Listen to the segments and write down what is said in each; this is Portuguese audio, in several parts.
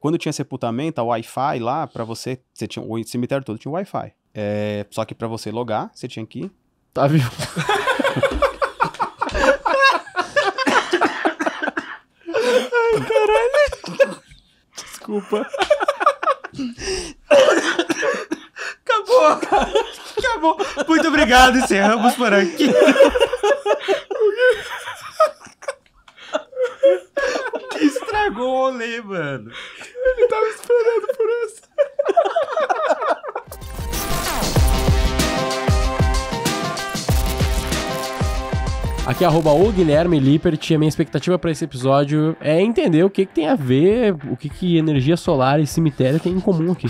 Quando tinha sepultamento, a Wi-Fi lá, pra você tinha, o cemitério todo tinha Wi-Fi. Só que pra você logar, você tinha que... Tá vivo. Ai, caralho. Desculpa. Acabou. Muito obrigado, encerramos por aqui. Estragou o rolê, mano. Ele tava esperando por essa. Aqui é @o Guilherme Lippert, e a minha expectativa para esse episódio é entender o que tem a ver, o que energia solar e cemitério tem em comum aqui.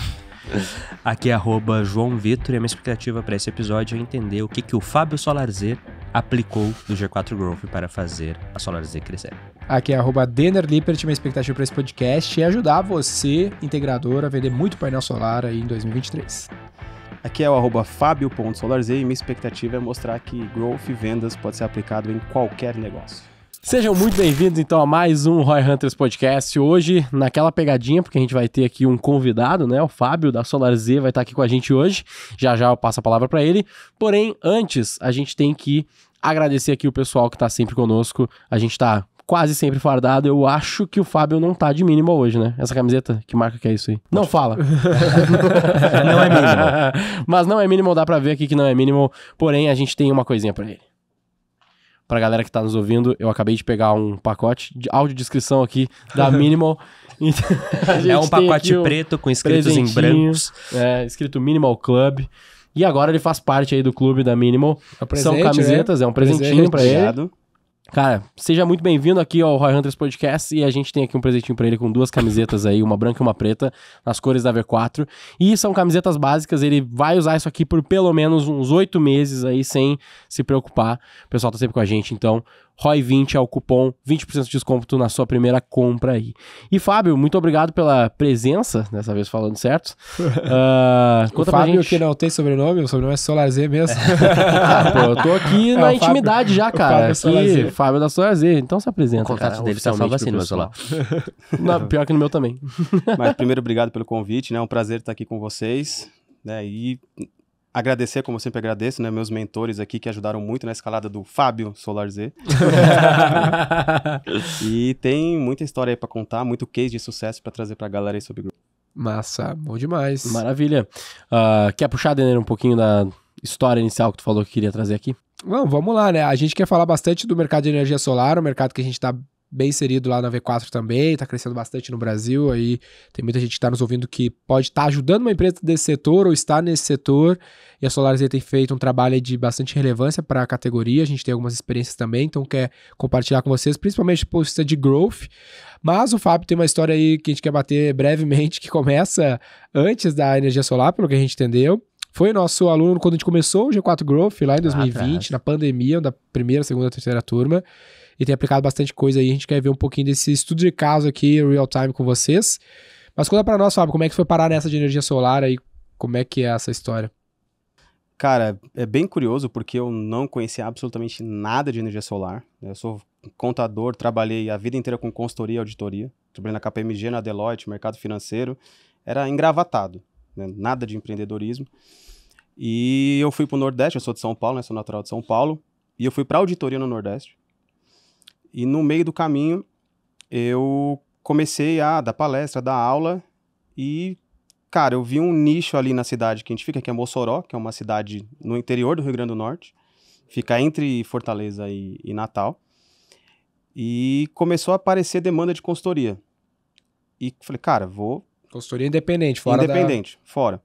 Aqui é @João Vitor, e a minha expectativa para esse episódio é entender o que o Fábio SolarZ aplicou do G4 Growth para fazer a SolarZ crescer. Aqui é @Denner Lippert, minha expectativa para esse podcast é ajudar você, integrador, a vender muito painel solar aí em 2023. Aqui é o @Fabio.SolarZ, e minha expectativa é mostrar que growth e vendas pode ser aplicado em qualquer negócio. Sejam muito bem-vindos, então, a mais um Roy Hunters Podcast. Hoje, naquela pegadinha, porque a gente vai ter aqui um convidado, né? O Fábio, da SolarZ, vai estar aqui com a gente hoje. Já já eu passo a palavra para ele. Porém, antes, a gente tem que agradecer aqui o pessoal que tá sempre conosco. A gente tá quase sempre fardado. Eu acho que o Fábio não tá de minimal hoje, né? Essa camiseta, que marca que é isso aí? Não fala. Não é minimal. Mas não é minimal, dá pra ver aqui que não é minimal. Porém, a gente tem uma coisinha pra ele. Pra galera que tá nos ouvindo, eu acabei de pegar um pacote de audiodescrição aqui da Minimal. É um pacote preto com escritos em brancos. Escrito Minimal Club. E agora ele faz parte aí do clube da Minimal. São camisetas, né? É um presentinho pra ele. Obrigado. Cara, seja muito bem-vindo aqui ao Roy Hunters Podcast, e a gente tem aqui um presentinho pra ele com 2 camisetas aí, uma branca e uma preta, nas cores da V4, e são camisetas básicas. Ele vai usar isso aqui por pelo menos uns 8 meses aí, sem se preocupar. O pessoal tá sempre com a gente, então ROY20 é o cupom, 20% de desconto na sua primeira compra aí. E Fábio, muito obrigado pela presença, dessa vez falando certo. O Fábio que não tem sobrenome, o sobrenome é SolarZ mesmo. Pô, eu tô aqui na intimidade já, cara. Aqui, Fábio da SolarZ, então se apresenta. O contato dele tá salvo assim no meu celular. Não, pior que no meu também. Mas primeiro, obrigado pelo convite, né? É um prazer estar aqui com vocês, né? E agradecer, como eu sempre agradeço, né? Meus mentores aqui que ajudaram muito na escalada do Fábio SolarZ. E tem muita história aí pra contar, muito case de sucesso pra trazer pra galera aí sobre grupo. Massa, bom demais. Maravilha. Quer puxar, Denner, um pouquinho da história inicial que tu falou que queria trazer aqui? Bom, vamos lá, né? A gente quer falar bastante do mercado de energia solar, um mercado que a gente tá bem inserido lá na V4 também, tá crescendo bastante no Brasil, aí tem muita gente que tá nos ouvindo que pode estar ajudando uma empresa desse setor ou está nesse setor, e a SolarZ tem feito um trabalho de bastante relevância para a categoria. A gente tem algumas experiências também, então quer compartilhar com vocês, principalmente por vista de growth. Mas o Fábio tem uma história aí que a gente quer bater brevemente, que começa antes da energia solar, pelo que a gente entendeu. Foi nosso aluno quando a gente começou o G4 Growth lá em 2020, na pandemia, da primeira, segunda, terceira turma, e tem aplicado bastante coisa aí. A gente quer ver um pouquinho desse estudo de caso aqui, real time, com vocês. Mas conta pra nós, Fábio, como é que foi parar nessa de energia solar aí? Como é que é essa história? Cara, é bem curioso porque eu não conhecia absolutamente nada de energia solar. Eu sou contador, trabalhei a vida inteira com consultoria e auditoria. Trabalhei na KPMG, na Deloitte, mercado financeiro. Era engravatado, né? Nada de empreendedorismo. E eu fui pro Nordeste, eu sou de São Paulo, né? Sou natural de São Paulo. E eu fui pra auditoria no Nordeste. E no meio do caminho, eu comecei a dar palestra, dar aula. E, cara, eu vi um nicho ali na cidade que a gente fica, que é Mossoró, que é uma cidade no interior do Rio Grande do Norte. Fica entre Fortaleza e Natal. E começou a aparecer demanda de consultoria. E falei, cara, vou... Consultoria independente, fora Independente, fora.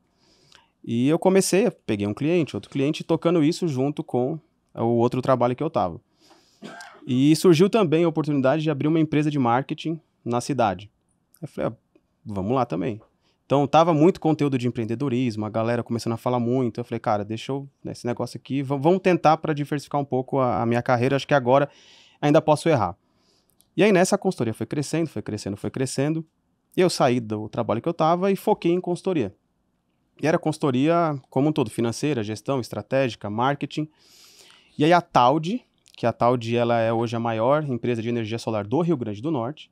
E eu comecei, peguei um cliente, outro cliente, tocando isso junto com o outro trabalho que eu tava. E surgiu também a oportunidade de abrir uma empresa de marketing na cidade. Eu falei, vamos lá também. Então, tava muito conteúdo de empreendedorismo, a galera começando a falar muito. Eu falei, cara, deixa eu, nesse negócio aqui, vamos tentar para diversificar um pouco a minha carreira. Acho que agora ainda posso errar. E aí, nessa consultoria foi crescendo, foi crescendo, foi crescendo. E eu saí do trabalho que eu tava e foquei em consultoria. E era consultoria como um todo, financeira, gestão, estratégica, marketing. E aí a Taldi, que a Taldi ela é hoje a maior empresa de energia solar do Rio Grande do Norte,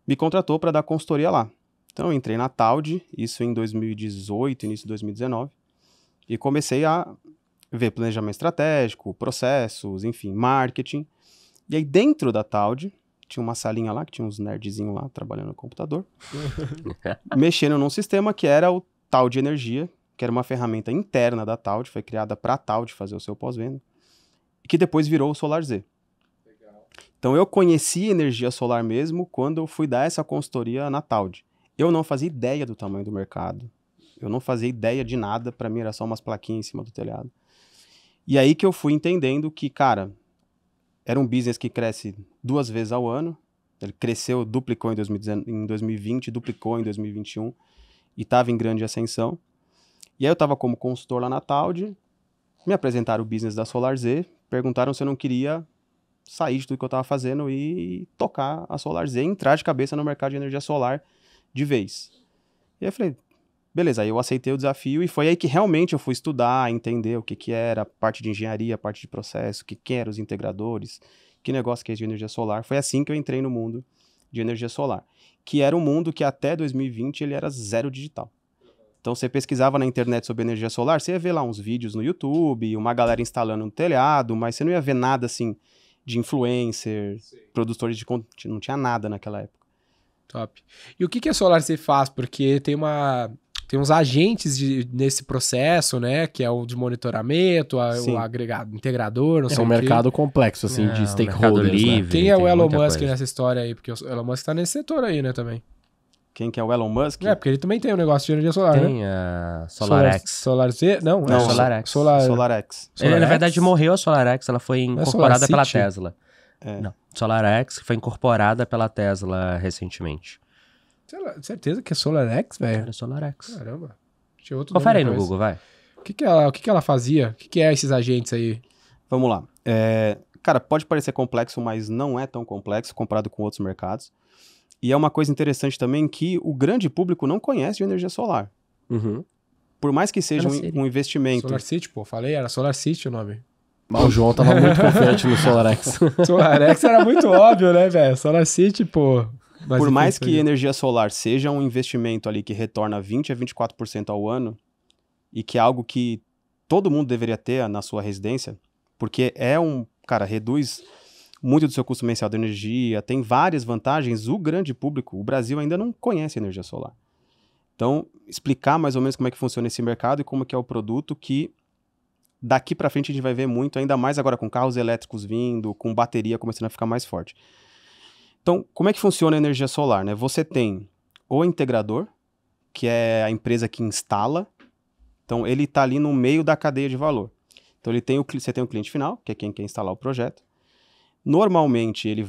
me contratou para dar consultoria lá. Então eu entrei na Taldi, isso em 2018, início de 2019, e comecei a ver planejamento estratégico, processos, enfim, marketing. E aí dentro da Taldi, tinha uma salinha lá, que tinha uns nerdzinhos lá trabalhando no computador, mexendo num sistema que era o Taldi Energia, que era uma ferramenta interna da Taldi, foi criada para a Taldi fazer o seu pós-venda, e que depois virou o SolarZ. Então eu conheci energia solar mesmo quando eu fui dar essa consultoria na Taldi. Eu não fazia ideia do tamanho do mercado. Eu não fazia ideia de nada, para mim era só umas plaquinhas em cima do telhado. E aí que eu fui entendendo que, cara, era um business que cresce 2 vezes ao ano. Ele cresceu, duplicou em 2020, duplicou em 2021 e estava em grande ascensão. E aí eu estava como consultor lá na Taldi, me apresentaram o business da SolarZ, perguntaram se eu não queria sair de tudo que eu estava fazendo e tocar a SolarZ, entrar de cabeça no mercado de energia solar de vez. E aí eu falei, beleza, aí eu aceitei o desafio e foi aí que realmente eu fui estudar, entender o que era a parte de engenharia, a parte de processo, o que eram os integradores, que negócio que é de energia solar. Foi assim que eu entrei no mundo de energia solar, que era um mundo que até 2020 ele era zero digital. Então você pesquisava na internet sobre energia solar, você ia ver lá uns vídeos no YouTube, uma galera instalando no telhado, mas você não ia ver nada assim de influencer, produtores de conteúdo, não tinha nada naquela época. Top. E o que a SolarZ faz? Porque tem uns agentes nesse processo, né? Que é o de monitoramento, o agregado, integrador, não sei o um quê. mercado complexo, assim, de stakeholders, livre, né? Quem é o tem Elon muita Musk coisa. nessa história aí? Porque o Elon Musk tá nesse setor aí, né, também. Quem que é o Elon Musk? É, porque ele também tem um negócio de energia solar, né? Tem a SolarX. SolarZ? Não, Não, SolarX. SolarX. Na verdade, morreu a SolarX, ela foi incorporada pela SolarCity? Tesla. É. Não, SolarX foi incorporada pela Tesla recentemente. Certeza que é SolarX, velho? Era SolarX. Caramba. Tinha outro Confere aí nome no depois. Google, vai. O que ela fazia? O que é esses agentes aí? Vamos lá. Cara, pode parecer complexo, mas não é tão complexo comparado com outros mercados. E é uma coisa interessante também que o grande público não conhece de energia solar. Uhum. Por mais que seja um investimento... SolarCity, pô. Falei, era SolarCity o nome. O João tava muito confiante no SolarX. SolarX era muito óbvio, né, velho? SolarCity, pô. Mas Por enfim, mais que segue. energia solar seja um investimento ali que retorna 20 a 24% ao ano, e que é algo que todo mundo deveria ter na sua residência, porque cara, reduz muito do seu custo mensal de energia, tem várias vantagens, o grande público, o Brasil ainda não conhece energia solar. Então, explicar mais ou menos como é que funciona esse mercado e como que é o produto que daqui para frente a gente vai ver muito, ainda mais agora com carros elétricos vindo, com bateria começando a ficar mais forte. Então, como é que funciona a energia solar, né? Você tem o integrador, que é a empresa que instala. Então, ele está ali no meio da cadeia de valor. Então, você tem o cliente final, que é quem quer instalar o projeto. Normalmente, ele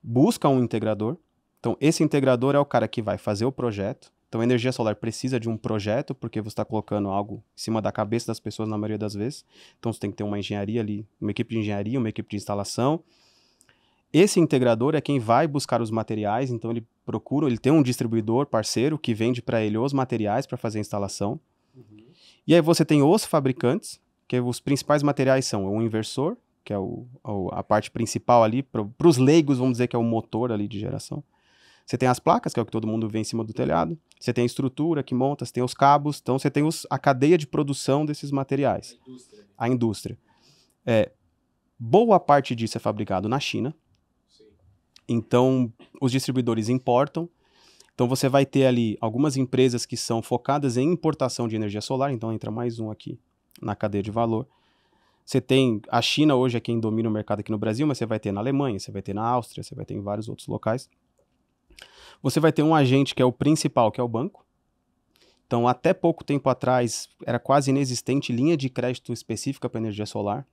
busca um integrador. Então, esse integrador é o cara que vai fazer o projeto. Então, a energia solar precisa de um projeto, porque você está colocando algo em cima da cabeça das pessoas na maioria das vezes. Então, você tem que ter uma engenharia ali, uma equipe de engenharia, uma equipe de instalação. Esse integrador é quem vai buscar os materiais, então ele tem um distribuidor parceiro que vende para ele os materiais para fazer a instalação. E aí você tem os fabricantes, que os principais materiais são o inversor, que é a parte principal ali, para os leigos, vamos dizer que é o motor ali de geração. Você tem as placas, que é o que todo mundo vê em cima do telhado. Você tem a estrutura que monta, você tem os cabos, então você tem a cadeia de produção desses materiais. A indústria. Boa parte disso é fabricado na China. Então, os distribuidores importam. Então, você vai ter ali algumas empresas que são focadas em importação de energia solar. Então, entra mais um aqui na cadeia de valor. Você tem... A China hoje é quem domina o mercado aqui no Brasil, mas você vai ter na Alemanha, você vai ter na Áustria, você vai ter em vários outros locais. Você vai ter um agente que é o principal, que é o banco. Então, até pouco tempo atrás, era quase inexistente linha de crédito específica para energia solar.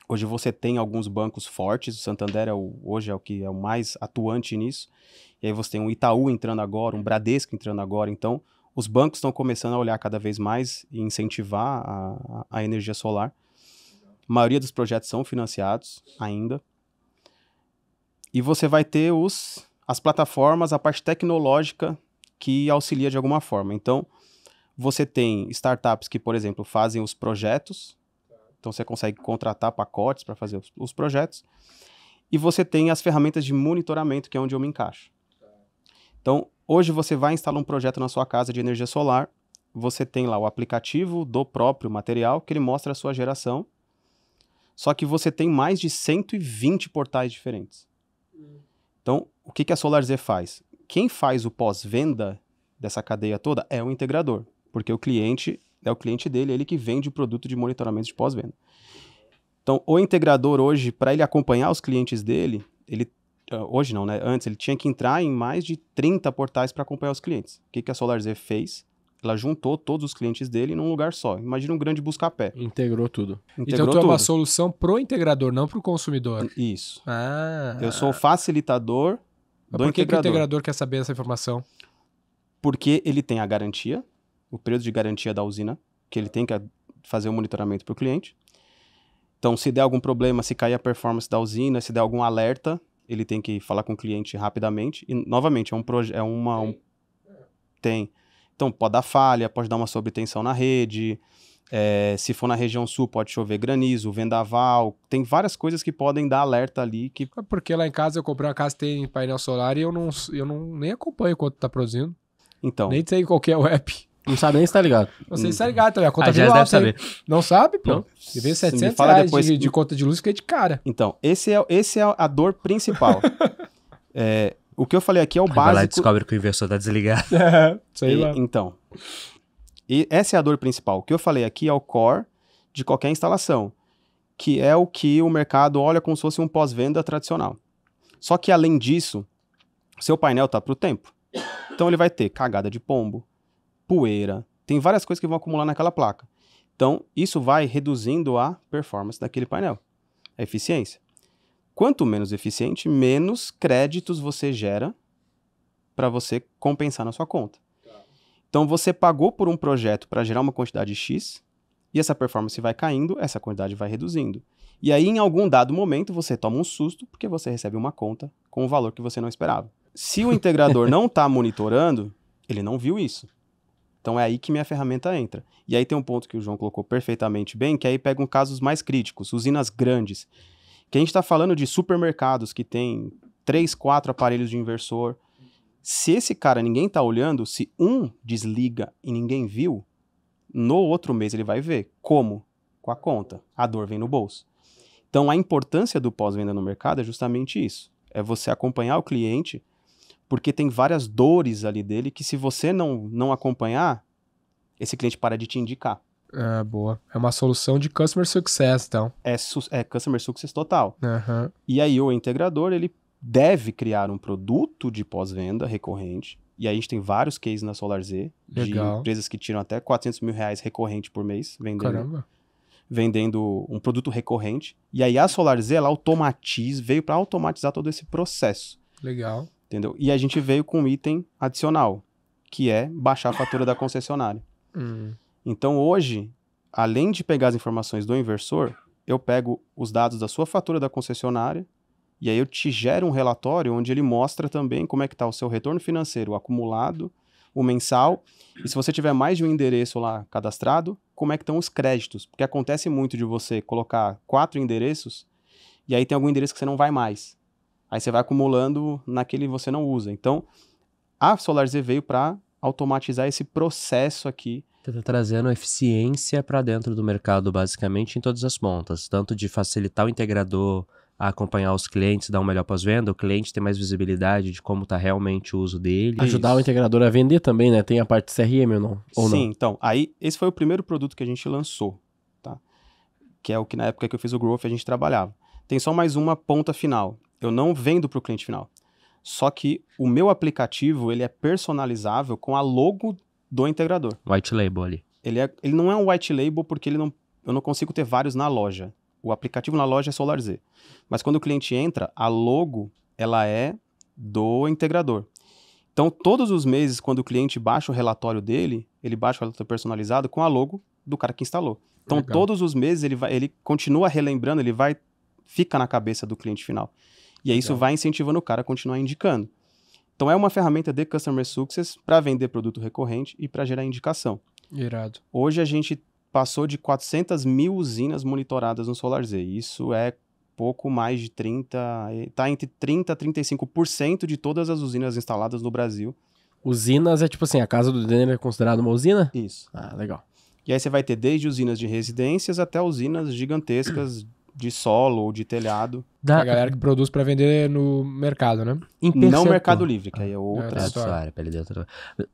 Hoje você tem alguns bancos fortes, o Santander hoje é o que é o mais atuante nisso. E aí você tem um Itaú entrando agora, um Bradesco entrando agora. Então, os bancos estão começando a olhar cada vez mais e incentivar a energia solar. A maioria dos projetos são financiados ainda. E você vai ter as plataformas, a parte tecnológica que auxilia de alguma forma. Então, você tem startups que, por exemplo, fazem os projetos. Então, você consegue contratar pacotes para fazer os projetos. E você tem as ferramentas de monitoramento, que é onde eu me encaixo. Então, hoje você vai instalar um projeto na sua casa de energia solar, você tem lá o aplicativo do próprio material, que ele mostra a sua geração, só que você tem mais de 120 portais diferentes. Então, o que a SolarZ faz? Quem faz o pós-venda dessa cadeia toda é o integrador, porque o cliente é o cliente dele, ele que vende o produto de monitoramento de pós-venda. Então, o integrador hoje, para ele acompanhar os clientes dele, hoje não, né? Antes, ele tinha que entrar em mais de 30 portais para acompanhar os clientes. O que a SolarZ fez? Ela juntou todos os clientes dele num lugar só. Imagina um grande busca-pé. Integrou tudo. Então tu é uma solução pro integrador, não pro consumidor. Isso. Ah. Eu sou o facilitador do Por que integrador. o integrador quer saber essa informação? Porque ele tem a garantia, o período de garantia da usina, que ele tem que fazer o monitoramento para o cliente. Então, se der algum problema, se cair a performance da usina, se der algum alerta, ele tem que falar com o cliente rapidamente. E, novamente, tem. Então, pode dar falha, pode dar uma sobretensão na rede. Se for na região sul, pode chover granizo, vendaval. Tem várias coisas que podem dar alerta ali. Porque lá em casa eu comprei uma casa que tem painel solar e eu não nem acompanho quanto tá produzindo. Então. Nem sei qual que é o app. Não sabe nem se tá ligado. Você está ligado, tá? A conta já deve saber. Não sabe, pô? Não. Você veio Se me 700 fala reais depois de conta de luz, fiquei de cara. Então, esse é a dor principal. O que eu falei aqui é o Vai lá e básico. descobre que o inversor tá desligado. Sei lá. Então, essa é a dor principal. O que eu falei aqui é o core de qualquer instalação, que é o que o mercado olha como se fosse um pós-venda tradicional. Só que, além disso, seu painel tá para o tempo. Então, ele vai ter cagada de pombo, poeira, tem várias coisas que vão acumular naquela placa. Então, isso vai reduzindo a performance daquele painel, a eficiência. Quanto menos eficiente, menos créditos você gera para você compensar na sua conta. Então, você pagou por um projeto para gerar uma quantidade X, e essa performance vai caindo, essa quantidade vai reduzindo. E aí, em algum dado momento, você toma um susto, porque você recebe uma conta com um valor que você não esperava. Se o integrador não está monitorando, ele não viu isso. Então, é aí que minha ferramenta entra. E aí tem um ponto que o João colocou perfeitamente bem, que aí pegam casos mais críticos, usinas grandes. Que a gente está falando de supermercados que tem 3, 4 aparelhos de inversor. Se esse cara ninguém está olhando, se um desliga e ninguém viu, no outro mês ele vai ver. Como? Com a conta. A dor vem no bolso. Então, a importância do pós-venda no mercado é justamente isso. É você acompanhar o cliente, porque tem várias dores ali dele que se você não acompanhar, esse cliente para de te indicar. Ah, boa. É uma solução de customer success, então. É customer success total. Uhum. E aí o integrador, ele deve criar um produto de pós-venda recorrente. E aí a gente tem vários cases na SolarZ de empresas que tiram até R$400 mil recorrente por mês vendendo um produto recorrente. E aí a SolarZ, ela veio para automatizar todo esse processo. Legal. Entendeu? E a gente veio com um item adicional, que é baixar a fatura da concessionária. Então hoje, além de pegar as informações do inversor, eu pego os dados da sua fatura da concessionária e aí eu te gero um relatório onde ele mostra também como é que está o seu retorno financeiro, o acumulado, o mensal, e se você tiver mais de um endereço lá cadastrado, como é que estão os créditos. Porque acontece muito de você colocar 4 endereços e aí tem algum endereço que você não vai mais. Aí você vai acumulando naquele que você não usa. Então, a SolarZ veio para automatizar esse processo aqui. Você está trazendo eficiência para dentro do mercado, basicamente, em todas as pontas. Tanto de facilitar o integrador a acompanhar os clientes, dar um melhor pós-venda, o cliente ter mais visibilidade de como está realmente o uso dele. Ajudar o integrador a vender também, né? Tem a parte de CRM ou não? Sim, então. Aí, esse foi o primeiro produto que a gente lançou, tá? Que é o que na época que eu fiz o Growth a gente trabalhava. Tem só mais uma ponta final. Eu não vendo para o cliente final. Só que o meu aplicativo, ele é personalizável com a logo do integrador. White label ali. Ele não é um white label porque eu não consigo ter vários na loja. O aplicativo na loja é SolarZ. Mas quando o cliente entra, a logo, ela é do integrador. Então, todos os meses, quando o cliente baixa o relatório dele, ele baixa o relatório personalizado com a logo do cara que instalou. Então, Legal. todos os meses, ele continua relembrando, fica na cabeça do cliente final. E aí isso vai incentivando o cara a continuar indicando. Então é uma ferramenta de Customer Success para vender produto recorrente e para gerar indicação. Irado. Hoje a gente passou de 400 mil usinas monitoradas no SolarZ. Isso é pouco mais de 30%, está entre 30% a 35% de todas as usinas instaladas no Brasil. Usinas é tipo assim, a casa do Denner é considerada uma usina? Isso. Ah, legal. E aí você vai ter desde usinas de residências até usinas gigantescas de solo ou de telhado. A galera que produz pra vender no mercado, né? Em Não percentual. Mercado Livre, que aí é outra. outra história. Área, pele de outra-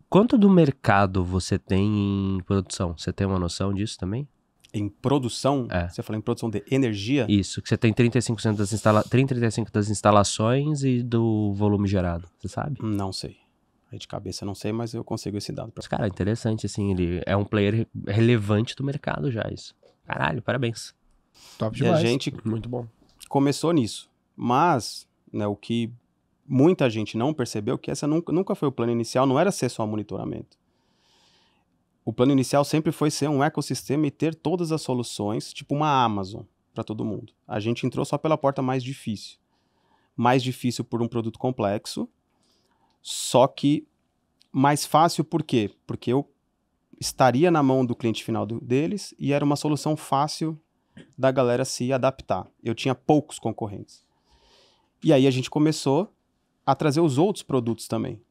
Quanto do mercado você tem em produção? Você tem uma noção disso também? Em produção, É. você falou em produção de energia, Isso, que você tem 35% 35% das instalações e do volume gerado, você sabe? não sei. Aí de cabeça não sei, mas eu consigo esse dado. Mas, cara, interessante, assim, ele é um player relevante do mercado já, isso. Caralho, parabéns. Top E a demais. gente Muito bom. começou nisso. Mas, né, o que muita gente não percebeu, que essa nunca foi o plano inicial, não era ser só monitoramento. O plano inicial sempre foi ser um ecossistema e ter todas as soluções, tipo uma Amazon, para todo mundo. A gente entrou só pela porta mais difícil. Mais difícil por um produto complexo, só que mais fácil por quê? Porque eu estaria na mão do cliente final deles e era uma solução fácil da galera se adaptar. Eu tinha poucos concorrentes. E aí a gente começou a trazer os outros produtos também.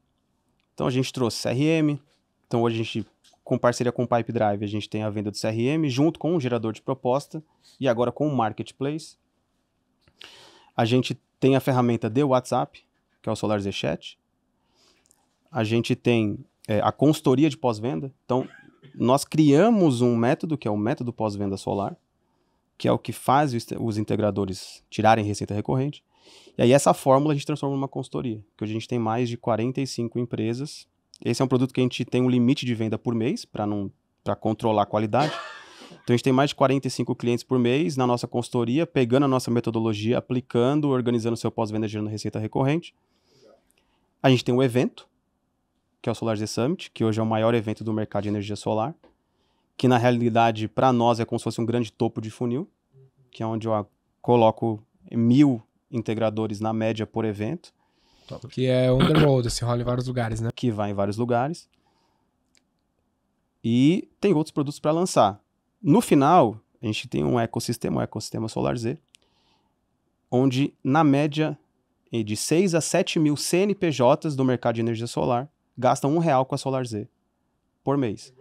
Então a gente trouxe CRM. Então hoje a gente, com parceria com o Pipedrive, a gente tem a venda do CRM junto com um gerador de proposta e agora com o Marketplace. A gente tem a ferramenta de WhatsApp, que é o SolarZ Chat. A gente tem a consultoria de pós-venda. Então nós criamos um método, que é o método pós-venda solar, que é o que faz os integradores tirarem receita recorrente. E aí essa fórmula a gente transforma numa consultoria, que hoje a gente tem mais de 45 empresas. Esse é um produto que a gente tem um limite de venda por mês, para controlar a qualidade. Então a gente tem mais de 45 clientes por mês na nossa consultoria, pegando a nossa metodologia, aplicando, organizando o seu pós-venda, gerando receita recorrente. A gente tem um evento, que é o SolarZ Summit, que hoje é o maior evento do mercado de energia solar, que na realidade, para nós, é como se fosse um grande topo de funil, que é onde eu coloco 1.000 integradores na média por evento. Que é on the road, assim, rola em vários lugares, né? Que vai em vários lugares. E tem outros produtos para lançar. No final, a gente tem um ecossistema SolarZ, onde, na média, de 6 a 7 mil CNPJs do mercado de energia solar gastam R$1 com a SolarZ por mês.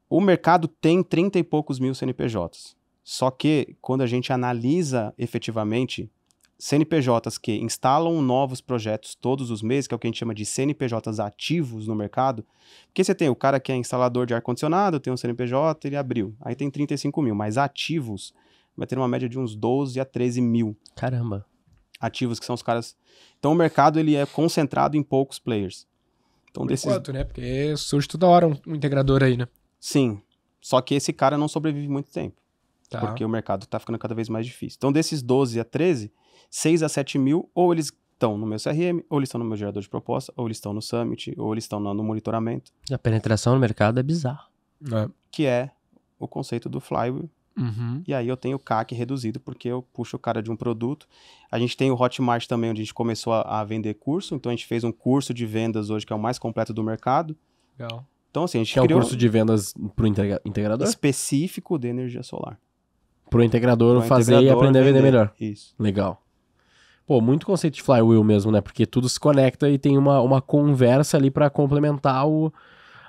O mercado tem 30 e poucos mil CNPJs. Só que, quando a gente analisa efetivamente CNPJs que instalam novos projetos todos os meses, que é o que a gente chama de CNPJs ativos no mercado, porque você tem o cara que é instalador de ar-condicionado, tem um CNPJ, ele abriu. Aí tem 35 mil, mas ativos vai ter uma média de uns 12 a 13 mil. Caramba. Ativos, que são os caras... Então o mercado ele é concentrado em poucos players. Então, Por enquanto, né? Porque surge toda hora um integrador aí, né? Sim, só que esse cara não sobrevive muito tempo, Tá. porque o mercado está ficando cada vez mais difícil. Então desses 12 a 13, 6 a 7 mil, ou eles estão no meu CRM, ou eles estão no meu gerador de proposta, ou eles estão no Summit, ou eles estão no monitoramento, A penetração no mercado é bizarro. É. que é o conceito do flywheel. Uhum. E aí eu tenho o CAC reduzido, porque eu puxo o cara de um produto. A gente tem o Hotmart também, onde a gente começou a vender curso. Então a gente fez um curso de vendas hoje, que é o mais completo do mercado. Legal. Então assim, a gente Que é um criou curso de vendas pro integrador? específico de energia solar. Pro integrador Pro fazer e integrador aprender a vender melhor. Isso. Legal. Pô, muito conceito de flywheel mesmo, né? Porque tudo se conecta e tem uma conversa ali pra complementar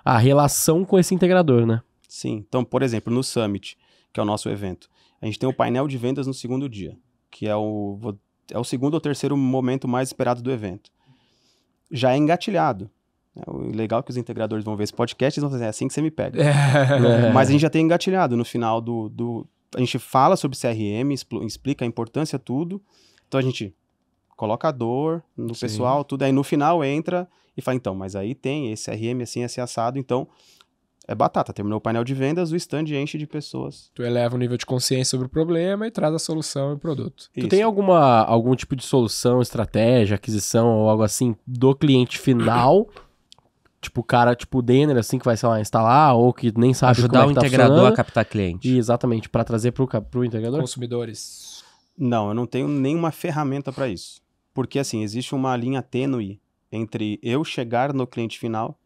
a relação com esse integrador, né? Sim. Então, por exemplo, no Summit, que é o nosso evento, a gente tem o painel de vendas no segundo dia, que é o segundo ou terceiro momento mais esperado do evento. Já é engatilhado. O legal é que os integradores vão ver esse podcast e vão dizer, é assim que você me pega. Mas a gente já tem engatilhado no final a gente fala sobre CRM, explica a importância, tudo. Então a gente coloca a dor no Sim. pessoal, tudo. Aí no final entra e fala, então, mas aí tem esse CRM assim, esse assado. Então, é batata. Terminou o painel de vendas, o stand enche de pessoas. Tu eleva o nível de consciência sobre o problema e traz a solução e o produto. Tu tem algum tipo de solução, estratégia, aquisição ou algo assim do cliente final? Tipo, o cara, tipo o Denner, assim, que vai, sei lá, instalar ou que nem sabe Ajudar como o é que tá integrador funcionando. a captar cliente. E, exatamente, pra trazer pro integrador? Consumidores. Não, eu não tenho nenhuma ferramenta para isso. Porque, assim, existe uma linha tênue entre eu chegar no cliente final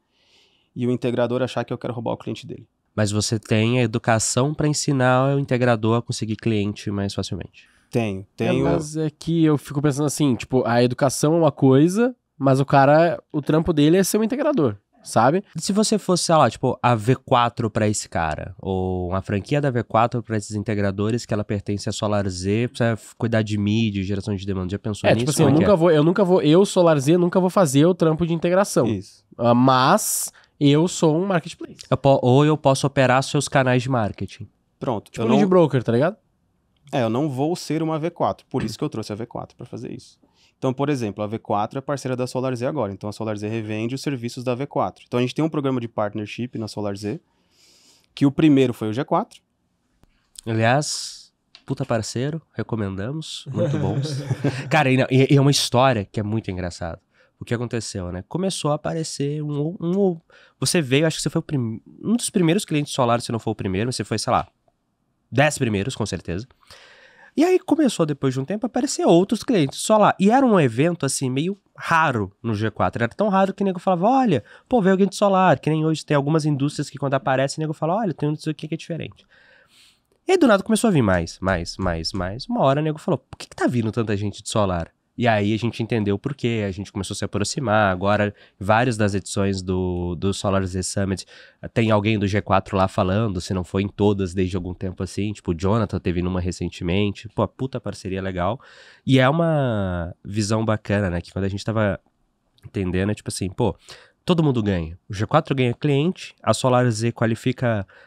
e o integrador achar que eu quero roubar o cliente dele. Mas você tem a educação para ensinar o integrador a conseguir cliente mais facilmente. Tenho. Mas é que eu fico pensando assim, tipo, a educação é uma coisa, mas o trampo dele é ser um integrador, sabe? Se você fosse, sei lá, tipo, a V4 pra esse cara, ou uma franquia da V4 pra esses integradores que ela pertence a SolarZ, precisa cuidar de mídia, geração de demanda, já pensou nisso? Tipo assim, eu, SolarZ, nunca vou fazer o trampo de integração. Isso. Mas eu sou um marketplace. Ou eu posso operar seus canais de marketing. Pronto. Tipo lead broker, tá ligado? Eu não vou ser uma V4, por isso que eu trouxe a V4 para fazer isso. Então, por exemplo, a V4 é parceira da SolarZ agora, então a SolarZ revende os serviços da V4. Então a gente tem um programa de partnership na SolarZ, que o primeiro foi o G4. Aliás, puta parceiro, recomendamos, muito bons. Cara, e é uma história que é muito engraçada. O que aconteceu, né? Começou a aparecer você veio, acho que você foi um dos primeiros clientes Solar, se não for o primeiro, você foi, sei lá, 10 primeiros, com certeza. E aí começou, depois de um tempo, a aparecer outros clientes Solar. E era um evento, assim, meio raro no G4. Era tão raro que o nego falava, olha, pô, veio alguém de Solar. Que nem hoje tem algumas indústrias que quando aparece, o nego fala, olha, tem um disso aqui que é diferente. E aí do nada começou a vir mais. Uma hora o nego falou, por que tá vindo tanta gente de Solar? E aí a gente entendeu o porquê, a gente começou a se aproximar. Agora, várias das edições do SolarZ Summit tem alguém do G4 lá falando, se não foi em todas desde algum tempo assim. Tipo, o Jonathan teve numa recentemente. Pô, puta parceria legal. E é uma visão bacana, né? Que quando a gente tava entendendo, é tipo assim, pô, todo mundo ganha. O G4 ganha cliente, a SolarZ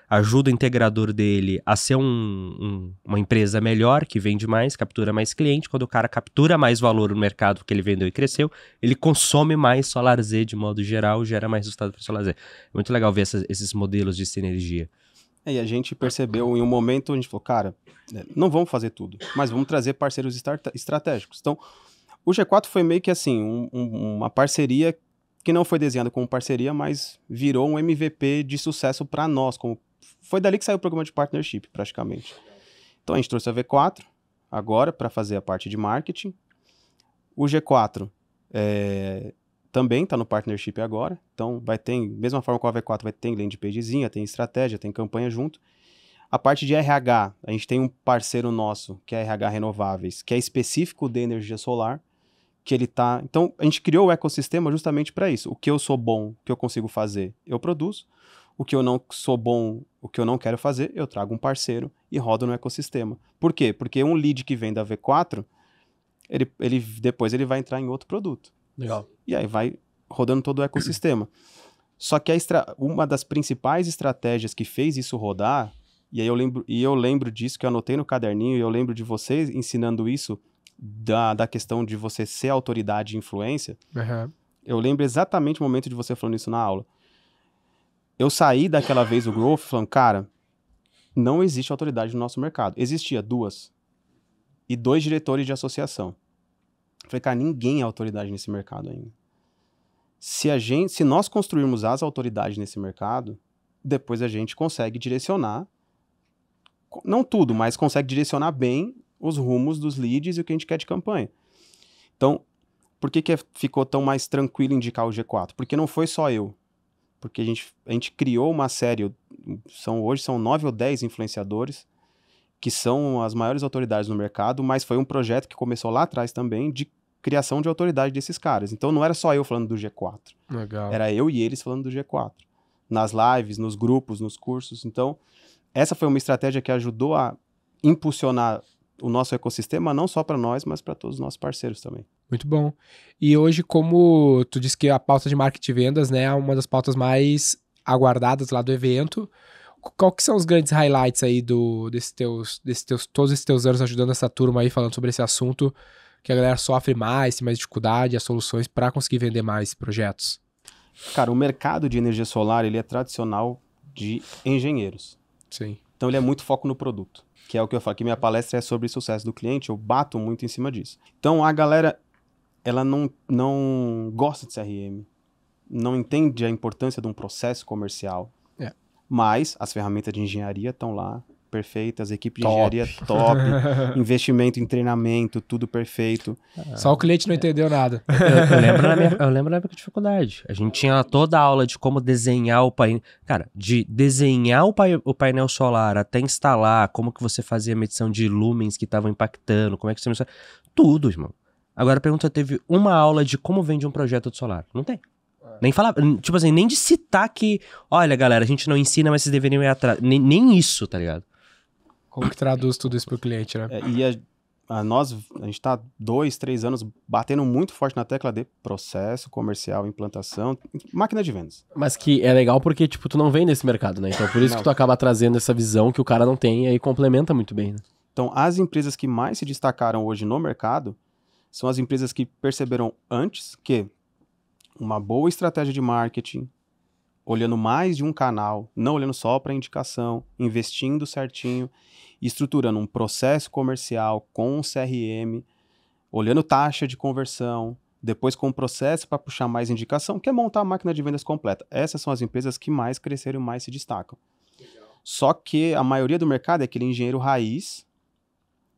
ajuda o integrador dele a ser uma empresa melhor, que vende mais, captura mais cliente. Quando o cara captura mais valor no mercado que ele vendeu e cresceu, ele consome mais SolarZ de modo geral, gera mais resultado para SolarZ. É muito legal ver esses modelos de sinergia. E a gente percebeu em um momento, a gente falou, cara, não vamos fazer tudo, mas vamos trazer parceiros estratégicos. Então, o G4 foi meio que assim, uma parceria que não foi desenhada como parceria, mas virou um MVP de sucesso para nós. Foi dali que saiu o programa de partnership, praticamente. Então a gente trouxe a V4 agora para fazer a parte de marketing. O G4 também está no partnership agora. Então vai ter, mesma forma com a V4, vai ter landing pagezinha, tem estratégia, tem campanha junto. A parte de RH, a gente tem um parceiro nosso, que é a RH Renováveis, que é específico de energia solar, que ele tá... Então, a gente criou o ecossistema justamente para isso. O que eu sou bom, o que eu consigo fazer, eu produzo. O que eu não sou bom, o que eu não quero fazer, eu trago um parceiro e rodo no ecossistema. Por quê? Porque um lead que vem da V4, depois ele vai entrar em outro produto. Legal. E aí vai rodando todo o ecossistema. Só que uma das principais estratégias que fez isso rodar, e aí eu lembro disso, que eu anotei no caderninho, e eu lembro de vocês ensinando isso, da questão de você ser autoridade e influência. Uhum. Eu lembro exatamente o momento de você falando isso na aula. Eu saí daquela vez do Growth falando, cara, não existe autoridade no nosso mercado. Existia 2 e 2 diretores de associação. Eu falei, cara, ninguém é autoridade nesse mercado ainda. Se nós construirmos as autoridades nesse mercado, depois a gente consegue direcionar, não tudo, mas consegue direcionar bem os rumos dos leads e o que a gente quer de campanha. Então, por que ficou tão mais tranquilo indicar o G4? Porque não foi só eu. Porque a gente criou uma série, hoje são 9 ou 10 influenciadores, que são as maiores autoridades no mercado, mas foi um projeto que começou lá atrás também, de criação de autoridade desses caras. Então não era só eu falando do G4. Legal. Era eu e eles falando do G4. Nas lives, nos grupos, nos cursos. Então, essa foi uma estratégia que ajudou a impulsionar o nosso ecossistema, não só para nós, mas para todos os nossos parceiros também. Muito bom. E hoje, como tu disse que a pauta de marketing e vendas, né, é uma das pautas mais aguardadas lá do evento, qual que são os grandes highlights aí todos esses teus anos ajudando essa turma aí, falando sobre esse assunto, que a galera sofre mais, tem mais dificuldade, as soluções para conseguir vender mais projetos? Cara, o mercado de energia solar, ele é tradicional de engenheiros. Sim. Então ele é muito foco no produto, que é o que eu falo, que minha palestra é sobre sucesso do cliente, eu bato muito em cima disso. Então a galera, ela não gosta de CRM, não entende a importância de um processo comercial, mas as ferramentas de engenharia estão lá perfeitas, equipe de Top. engenharia top, investimento em treinamento, tudo perfeito. Só o cliente não entendeu nada. Eu lembro na época de faculdade. A gente tinha toda a aula de como desenhar o painel. Cara, de desenhar o painel solar até instalar, como que você fazia a medição de lumens que estavam impactando, como é que você... Tudo, irmão. Agora a pergunta, teve uma aula de como vende um projeto de solar? Não tem. Nem falar, tipo assim, nem de citar que, olha, galera, a gente não ensina, mas vocês deveriam ir atrás. Nem isso, tá ligado? Como que traduz tudo isso pro cliente, né? E a gente tá 2, 3 anos batendo muito forte na tecla de processo, comercial, implantação, máquina de vendas. Mas que é legal porque, tipo, tu não vem nesse mercado, né? Então por isso Não. que tu acaba trazendo essa visão que o cara não tem e aí complementa muito bem, né? Então, as empresas que mais se destacaram hoje no mercado são as empresas que perceberam antes que uma boa estratégia de marketing, olhando mais de um canal, não olhando só para indicação, investindo certinho, estruturando um processo comercial com um CRM, olhando taxa de conversão, depois com um processo para puxar mais indicação, que é montar a máquina de vendas completa. Essas são as empresas que mais cresceram e mais se destacam. Só que a maioria do mercado é aquele engenheiro raiz,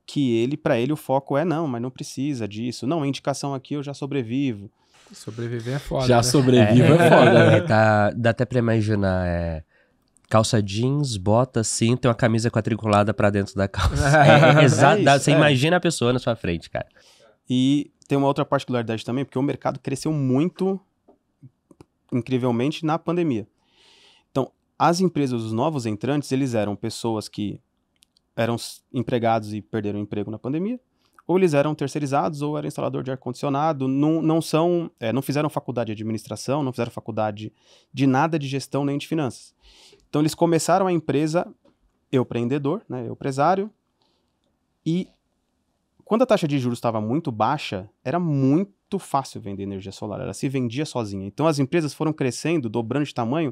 que para ele o foco é, não, mas não precisa disso. Não, a indicação aqui eu já sobrevivo. Sobreviver é foda, Já né? sobrevive é foda, né? Dá até pra imaginar, calça jeans, bota, cinto e uma camisa quadriculada pra dentro da calça. Exato, isso, você imagina a pessoa na sua frente, cara. E tem uma outra particularidade também, porque o mercado cresceu muito, incrivelmente, na pandemia. Então, as empresas, os novos entrantes, eles eram pessoas que eram empregados e perderam o emprego na pandemia, ou eles eram terceirizados, ou era instalador de ar-condicionado, não fizeram faculdade de administração, não fizeram faculdade de nada de gestão nem de finanças. Então, eles começaram a empresa, eu empreendedor, né, eu empresário, e quando a taxa de juros estava muito baixa, era muito fácil vender energia solar, ela se vendia sozinha. Então, as empresas foram crescendo, dobrando de tamanho,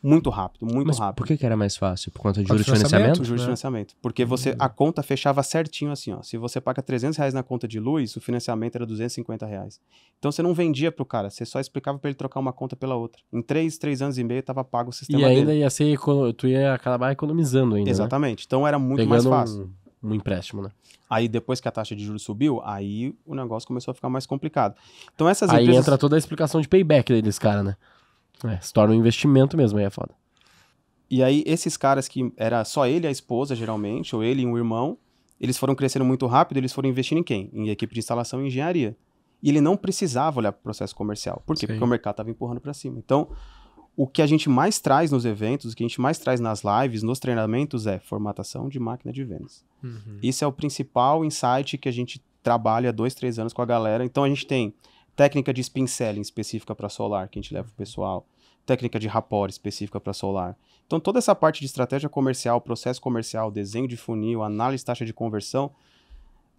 muito rápido, muito Mas rápido. por que era mais fácil? Por conta de Por juros de causa do financiamento? O juros de financiamento. Porque a conta fechava certinho assim, ó. Se você paga R$300 na conta de luz, o financiamento era R$250. Então você não vendia pro cara, você só explicava para ele trocar uma conta pela outra. Em 3 anos e meio tava pago o sistema E ainda dele. ia ser, tu ia acabar economizando ainda, Exatamente. Então era muito né? mais Pegando fácil. um empréstimo, né? Aí depois que a taxa de juros subiu, aí o negócio começou a ficar mais complicado. Então essas Aí empresas... entra toda a explicação de payback deles, cara, né? Se torna um investimento mesmo, aí é foda. E aí, esses caras que era só ele e a esposa, geralmente, ou ele e um irmão, eles foram crescendo muito rápido, eles foram investindo em quem? Em equipe de instalação e engenharia. E ele não precisava olhar para o processo comercial. Por quê? Sim. Porque o mercado estava empurrando para cima. Então, o que a gente mais traz nos eventos, o que a gente mais traz nas lives, nos treinamentos, é formatação de máquina de vendas. Isso é o principal insight que a gente trabalha há 2, 3 anos com a galera. Então, a gente tem técnica de spin selling específica para solar, que a gente leva para o pessoal. Técnica de rapport específica para solar. Então, toda essa parte de estratégia comercial, processo comercial, desenho de funil, análise de taxa de conversão,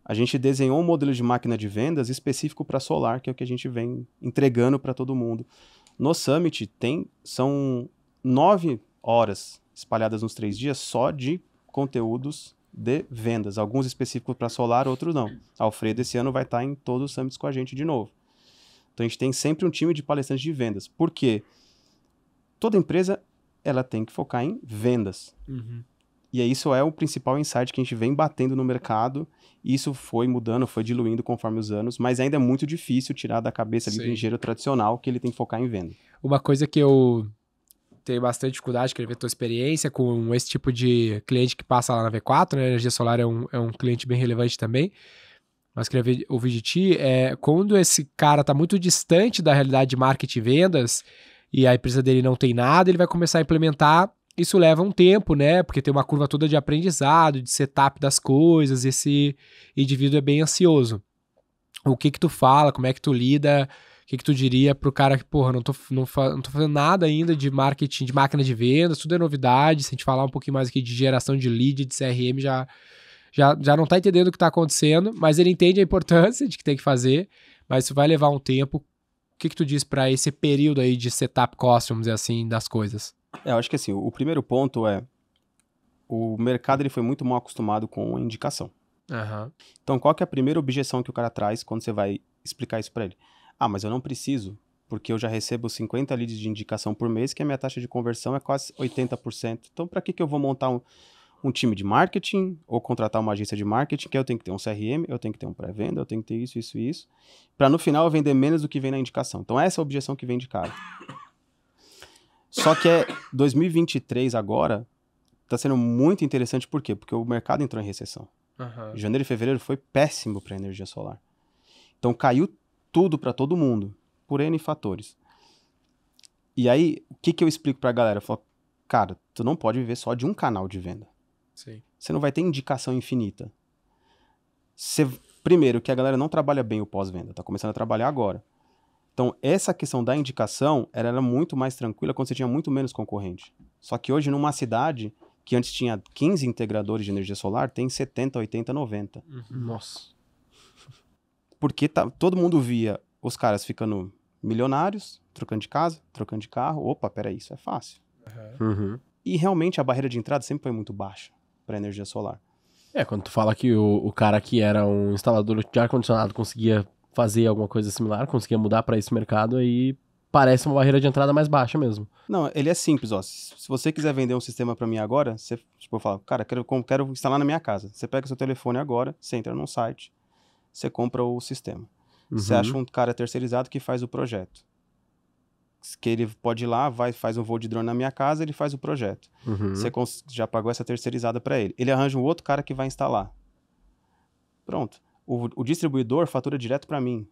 a gente desenhou um modelo de máquina de vendas específico para solar, que é o que a gente vem entregando para todo mundo. No Summit, são 9 horas espalhadas nos 3 dias só de conteúdos de vendas. Alguns específicos para solar, outros não. Alfredo, esse ano, vai estar em todos os Summits com a gente de novo. Então, a gente tem sempre um time de palestrantes de vendas. Por quê? Toda empresa, ela tem que focar em vendas. E aí, isso é o principal insight que a gente vem batendo no mercado. Isso foi mudando, foi diluindo conforme os anos, mas ainda é muito difícil tirar da cabeça ali do Sim. engenheiro tradicional que ele tem que focar em venda. Uma coisa que eu tenho bastante dificuldade, queria ver a tua experiência com esse tipo de cliente que passa lá na V4, né? A energia solar é um cliente bem relevante também. Mas queria ouvir de ti, quando esse cara tá muito distante da realidade de marketing e vendas, e a empresa dele não tem nada, ele vai começar a implementar. Isso leva um tempo, né? Porque tem uma curva toda de aprendizado, de setup das coisas, esse indivíduo é bem ansioso. O que tu fala, como é que tu lida, o que tu diria pro cara que, porra, não tô fazendo nada ainda de marketing, de máquina de vendas, tudo é novidade. Se a gente falar um pouquinho mais aqui de geração de lead, de CRM, já não tá entendendo o que tá acontecendo, mas ele entende a importância de que tem que fazer, mas isso vai levar um tempo. O que tu diz para esse período aí de setup cost, vamos dizer assim, das coisas? Eu acho que assim, o primeiro ponto é o mercado ele foi muito mal acostumado com a indicação. Então, qual que é a primeira objeção que o cara traz quando você vai explicar isso para ele? Ah, mas eu não preciso, porque eu já recebo 50 leads de indicação por mês, que a minha taxa de conversão é quase 80%. Então, para que eu vou montar um time de marketing ou contratar uma agência de marketing, que eu tenho que ter um CRM, eu tenho que ter um pré-venda, eu tenho que ter isso, para no final eu vender menos do que vem na indicação. Então essa é a objeção que vem de cara. Só que 2023 agora está sendo muito interessante, por quê? Porque o mercado entrou em recessão. Janeiro e fevereiro foi péssimo para a energia solar. Então caiu tudo para todo mundo, por N fatores. E aí, o que eu explico para a galera? Eu falo, cara, tu não pode viver só de um canal de venda. Sim. Você não vai ter indicação infinita. Primeiro, que a galera não trabalha bem o pós-venda, tá começando a trabalhar agora. Então, essa questão da indicação era muito mais tranquila quando você tinha muito menos concorrente. Só que hoje, numa cidade que antes tinha 15 integradores de energia solar, tem 70, 80, 90. Nossa. Porque todo mundo via os caras ficando milionários, trocando de casa, trocando de carro. Opa, peraí, isso é fácil. E realmente a barreira de entrada sempre foi muito baixa para energia solar. Quando tu fala que o cara que era um instalador de ar-condicionado conseguia fazer alguma coisa similar, conseguia mudar para esse mercado, aí parece uma barreira de entrada mais baixa mesmo. Não, ele é simples, ó. Se você quiser vender um sistema para mim agora, você, tipo, eu falo, cara, quero instalar na minha casa. Você pega seu telefone agora, você entra num site, você compra o sistema. Você acha um cara terceirizado que faz o projeto. Que ele pode ir lá, faz um voo de drone na minha casa, ele faz o projeto. Você já pagou essa terceirizada para ele. Ele arranja um outro cara que vai instalar. Pronto. O distribuidor fatura direto para mim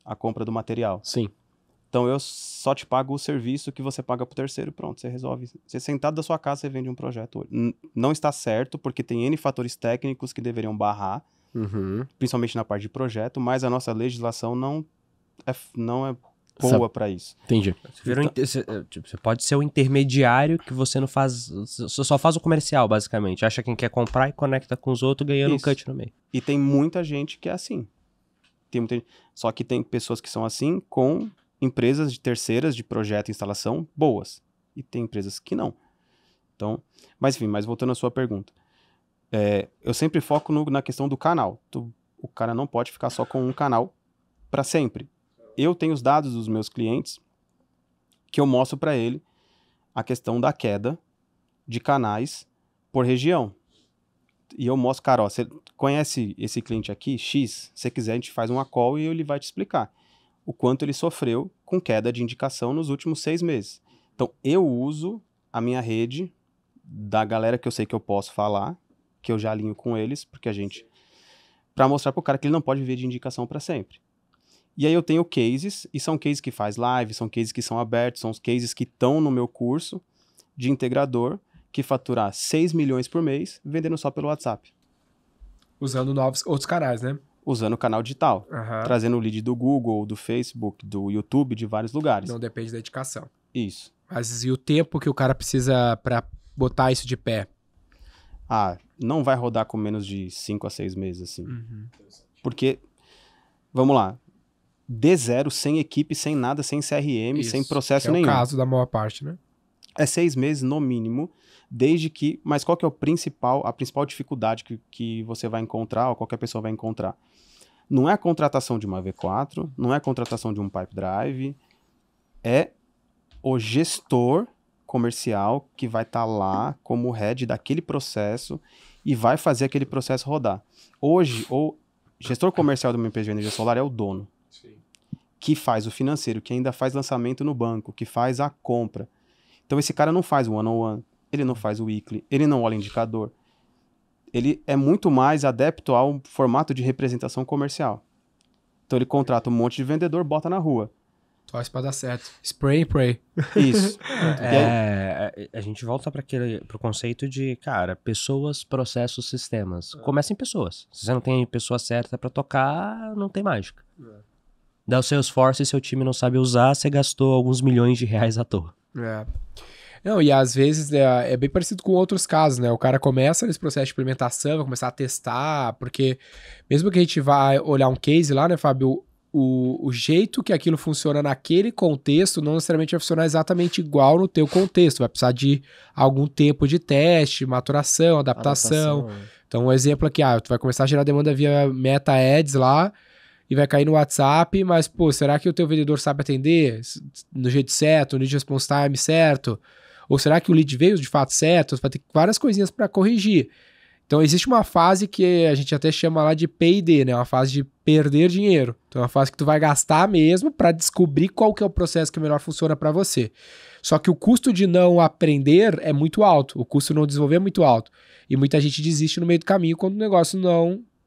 a compra do material. Sim. Então eu só te pago o serviço que você paga pro terceiro, pronto, você resolve. Você sentado da sua casa, você vende um projeto. Não está certo, porque tem N fatores técnicos que deveriam barrar, principalmente na parte de projeto, mas a nossa legislação não é boa para isso. Entendi. Você pode ser o intermediário que você não faz, você só faz o comercial, basicamente. Acha quem quer comprar e conecta com os outros, ganhando um cut no meio. E tem muita gente que é assim. Só que tem pessoas que são assim com empresas de terceiras de projeto e instalação boas. E tem empresas que não. Então, mas enfim, voltando à sua pergunta. Eu sempre foco na questão do canal. O cara não pode ficar só com um canal para sempre. Eu tenho os dados dos meus clientes que eu mostro para ele a questão da queda de canais por região. E eu mostro, cara, ó, você conhece esse cliente aqui, X? Se você quiser, a gente faz uma call e ele vai te explicar o quanto ele sofreu com queda de indicação nos últimos 6 meses. Então, eu uso a minha rede da galera que eu sei que eu posso falar, que eu já alinho com eles, porque para mostrar pro cara que ele não pode viver de indicação para sempre. E aí eu tenho cases, e são cases que faz live, são cases que são abertos, são os cases que estão no meu curso de integrador, que faturar 6 milhões por mês, vendendo só pelo WhatsApp. Usando outros canais, né? Usando o canal digital. Trazendo o lead do Google, do Facebook, do YouTube, de vários lugares. Não depende da indicação. Isso. Mas e o tempo que o cara precisa para botar isso de pé? Não vai rodar com menos de 5 a 6 meses, assim. Porque, vamos lá, D0, sem equipe, sem nada, sem CRM, Isso, sem processo é nenhum. É o caso da maior parte, né? É 6 meses no mínimo, mas qual que é a principal dificuldade que você vai encontrar, ou qualquer pessoa vai encontrar? Não é a contratação de uma V4, não é a contratação de um pipe drive, é o gestor comercial que vai estar lá como head daquele processo e vai fazer aquele processo rodar. Hoje, o gestor comercial de uma empresa de energia solar é o dono. Sim. Que faz o financeiro, que ainda faz lançamento no banco, que faz a compra. Então esse cara não faz o one-on-one, ele não faz o weekly, ele não olha indicador. Ele é muito mais adepto ao formato de representação comercial. Então ele contrata um monte de vendedor, bota na rua. Torce pra dar certo. Spray and pray. Isso. A gente volta para pro conceito de, cara, pessoas, processos, sistemas. Começa em pessoas. Se você não tem a pessoa certa para tocar, não tem mágica. Dá o Salesforce e seu time não sabe usar, você gastou alguns milhões de reais à toa. Não, e às vezes é bem parecido com outros casos, né? O cara começa nesse processo de implementação, vai começar a testar, porque mesmo que a gente vá olhar um case lá, né, Fábio? O jeito que aquilo funciona naquele contexto não necessariamente vai funcionar exatamente igual no teu contexto. Vai precisar de algum tempo de teste, maturação, adaptação. Então, um exemplo aqui, tu vai começar a gerar demanda via Meta Ads lá e vai cair no WhatsApp, mas, pô, será que o teu vendedor sabe atender no jeito certo, no response time certo? Ou será que o lead veio de fato certo? Vai ter várias coisinhas para corrigir. Então, existe uma fase que a gente até chama lá de P&D, né? Uma fase de perder dinheiro. Então, é uma fase que tu vai gastar mesmo para descobrir qual que é o processo que melhor funciona para você. Só que o custo de não aprender é muito alto. O custo de não desenvolver é muito alto. E muita gente desiste no meio do caminho quando o negócio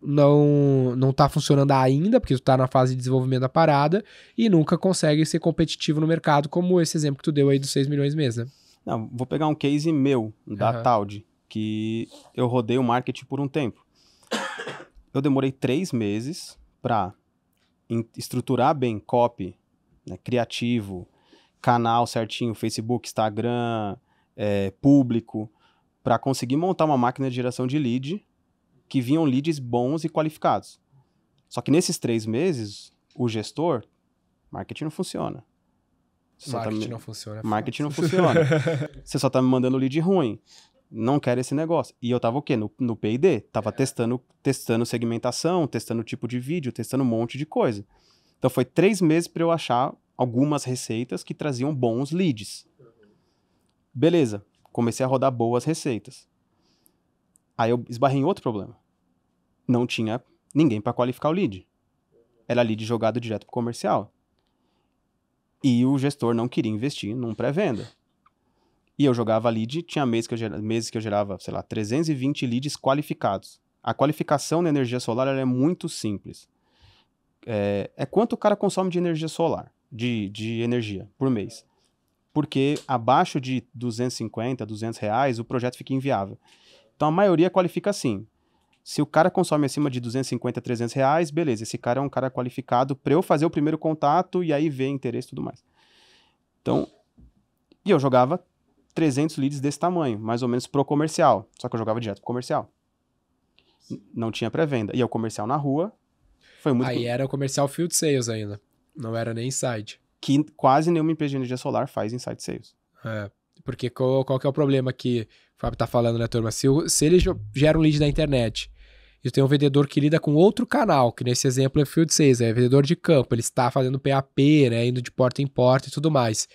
não tá funcionando ainda, porque tu tá na fase de desenvolvimento da parada e nunca consegue ser competitivo no mercado, como esse exemplo que tu deu aí dos 6 milhões mês, né? Não, vou pegar um case meu, da Taud, que eu rodei o marketing por um tempo. Eu demorei 3 meses para estruturar bem copy, né, criativo, canal certinho, Facebook, Instagram, público, para conseguir montar uma máquina de geração de lead que vinham leads bons e qualificados. Só que nesses 3 meses, o gestor, marketing não funciona. Marketing não funciona. Marketing não funciona. Você só tá me mandando lead ruim. Não quero esse negócio. E eu tava o quê? No P&D. Tava testando segmentação, testando tipo de vídeo, testando um monte de coisa. Então foi 3 meses para eu achar algumas receitas que traziam bons leads. Beleza. Comecei a rodar boas receitas. Aí eu esbarrei em outro problema. Não tinha ninguém para qualificar o lead. Era lead jogado direto pro comercial. E o gestor não queria investir num pré-venda. E eu jogava lead, tinha meses que eu gerava, sei lá, 320 leads qualificados. A qualificação na energia solar ela é muito simples. É quanto o cara consome de energia solar, de energia por mês. Porque abaixo de 250, 200 reais, o projeto fica inviável. Então a maioria qualifica assim. Se o cara consome acima de 250, 300 reais, beleza, esse cara é um cara qualificado para eu fazer o primeiro contato e aí ver interesse e tudo mais. Então, e eu jogava 300 leads desse tamanho, mais ou menos pro comercial. Só que eu jogava direto pro comercial. Não tinha pré-venda. E o comercial na rua foi muito... Aí era o comercial Field Sales ainda. Não era nem Inside. Que quase nenhuma empresa de energia solar faz Inside Sales. Porque qual que é o problema que o Fábio tá falando, né, turma? Se ele gera um lead da internet e tem um vendedor que lida com outro canal, que nesse exemplo é Field Sales, é vendedor de campo, ele está fazendo PAP, né, indo de porta em porta e tudo mais.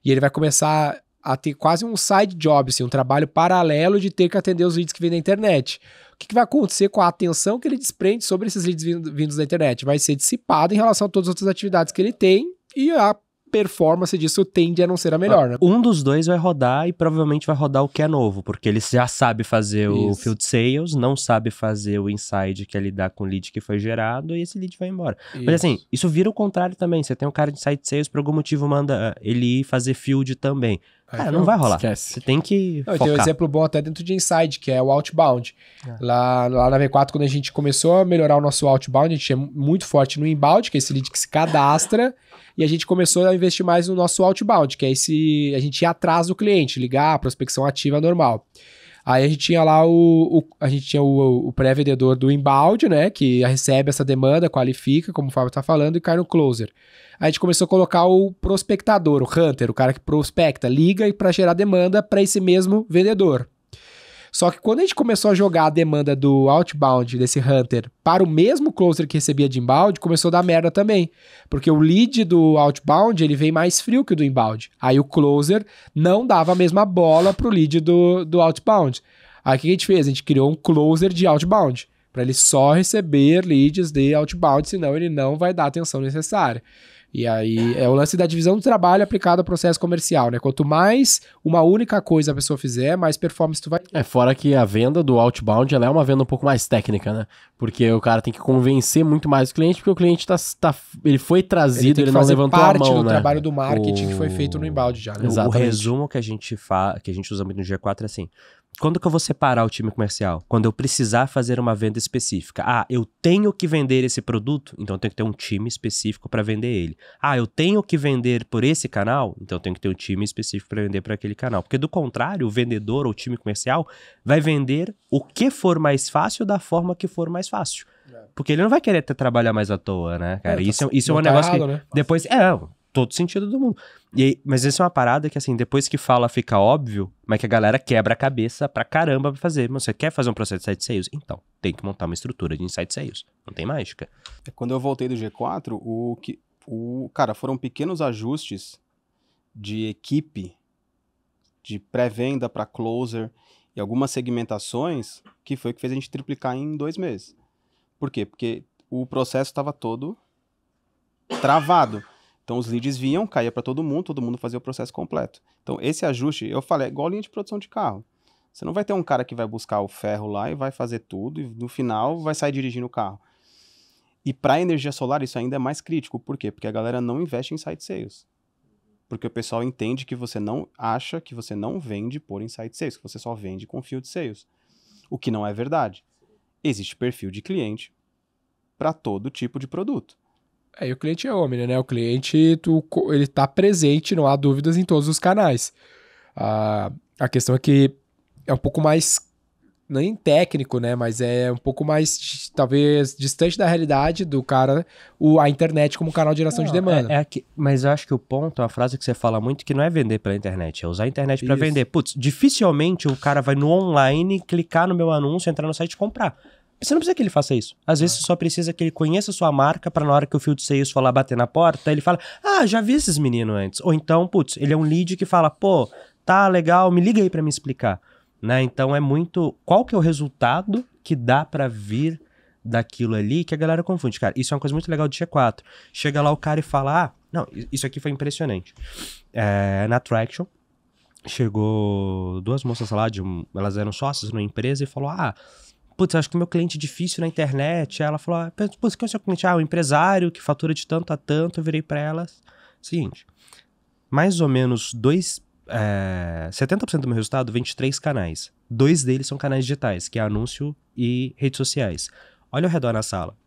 E ele vai começar a ter quase um side job, assim, um trabalho paralelo de ter que atender os leads que vêm da internet. O que vai acontecer com a atenção que ele desprende sobre esses leads vindos da internet? Vai ser dissipado em relação a todas as outras atividades que ele tem e a performance disso tende a não ser a melhor, né? Um dos dois vai rodar e provavelmente vai rodar o que é novo, porque ele já sabe fazer o Field Sales, não sabe fazer o Inside, que é lidar com o lead que foi gerado, e esse lead vai embora. Mas assim, isso vira o contrário também. Você tem um cara de Inside Sales, por algum motivo manda ele ir fazer Field também. Cara, não vai rolar. Esquece. Você tem que focar. Tem um exemplo bom até dentro de Inside, que é o Outbound. Lá na V4, quando a gente começou a melhorar o nosso Outbound, a gente é muito forte no Inbound, que é esse lead que se cadastra, e a gente começou a investir mais no nosso Outbound, que é a gente ir atrás do cliente, ligar, prospecção ativa normal. Aí a gente tinha lá o pré-vendedor do Inbound, né, que recebe essa demanda, qualifica, como o Fábio tá falando, e cai no Closer. Aí a gente começou a colocar o prospectador, o Hunter, o cara que prospecta, liga para gerar demanda para esse mesmo vendedor. Só que quando a gente começou a jogar a demanda do outbound, desse Hunter, para o mesmo closer que recebia de inbound, começou a dar merda também. Porque o lead do outbound, ele vem mais frio que o do inbound. Aí o closer não dava a mesma bola pro lead do outbound. Aí o que a gente fez? A gente criou um closer de outbound, para ele só receber leads de outbound, senão ele não vai dar a atenção necessária. E aí é o lance da divisão do trabalho aplicado ao processo comercial, né? Quanto mais uma única coisa a pessoa fizer, mais performance tu vai... Fora que a venda do outbound, ela é uma venda um pouco mais técnica, né? Porque o cara tem que convencer muito mais o cliente, porque o cliente ele foi trazido, ele não levantou a mão, né? parte do trabalho do marketing que foi feito no inbound já, né? O resumo que a gente usa muito no G4 é assim: quando que eu vou separar o time comercial? Quando eu precisar fazer uma venda específica. Eu tenho que vender esse produto, então eu tenho que ter um time específico para vender ele. Eu tenho que vender por esse canal, então eu tenho que ter um time específico para vender para aquele canal. Porque do contrário, o vendedor ou o time comercial vai vender o que for mais fácil da forma que for mais fácil. Porque ele não vai querer trabalhar mais à toa, né, cara? Isso é um negócio errado, que né? Depois... todo sentido do mundo. Mas isso é uma parada que, assim, depois que fala fica óbvio, mas que a galera quebra a cabeça pra caramba pra fazer. Mas você quer fazer um processo de Inside Sales? Então, tem que montar uma estrutura de Inside Sales. Não tem mágica. Quando eu voltei do G4, cara, foram pequenos ajustes de equipe de pré-venda para closer e algumas segmentações que foi o que fez a gente triplicar em 2 meses. Por quê? Porque o processo estava todo travado. Então os leads vinham, caía para todo mundo fazia o processo completo. Então esse ajuste, eu falei, é igual linha de produção de carro. Você não vai ter um cara que vai buscar o ferro lá e vai fazer tudo e no final vai sair dirigindo o carro. E para energia solar isso ainda é mais crítico. Por quê? Porque a galera não investe em site sales. Porque o pessoal entende que você não acha que você não vende por insight sales, que você só vende com field sales. O que não é verdade. Existe perfil de cliente para todo tipo de produto. E o cliente é homem, né? O cliente, ele tá presente, não há dúvidas, em todos os canais. A questão é que é um pouco mais, nem técnico, né? Mas é um pouco mais, talvez, distante da realidade do cara, a internet como canal de geração de demanda. Mas eu acho que o ponto, a frase que você fala muito, que não é vender pela internet, é usar a internet para Isso. vender. Putz, dificilmente o cara vai no online, clicar no meu anúncio, entrar no site e comprar. Você não precisa que ele faça isso. Às vezes você só precisa que ele conheça a sua marca para na hora que o field sales for lá bater na porta, ele fala, já vi esses meninos antes. Ou então, putz, ele é um lead que fala, pô, tá legal, me liga aí para me explicar. Né? Então é muito... Qual que é o resultado que dá para vir daquilo ali que a galera confunde? Cara, isso é uma coisa muito legal do G4. Chega lá o cara e fala, não, isso aqui foi impressionante. Na Traction, chegou 2 moças lá, elas eram sócias numa empresa e falou, putz, acho que meu cliente é difícil na internet. Ela falou, putz, quem é o seu cliente? O empresário que fatura de tanto a tanto. Eu virei pra elas. Seguinte, mais ou menos 70% do meu resultado vem de 3 canais. 2 deles são canais digitais, que é anúncio e redes sociais. Olha ao redor na sala.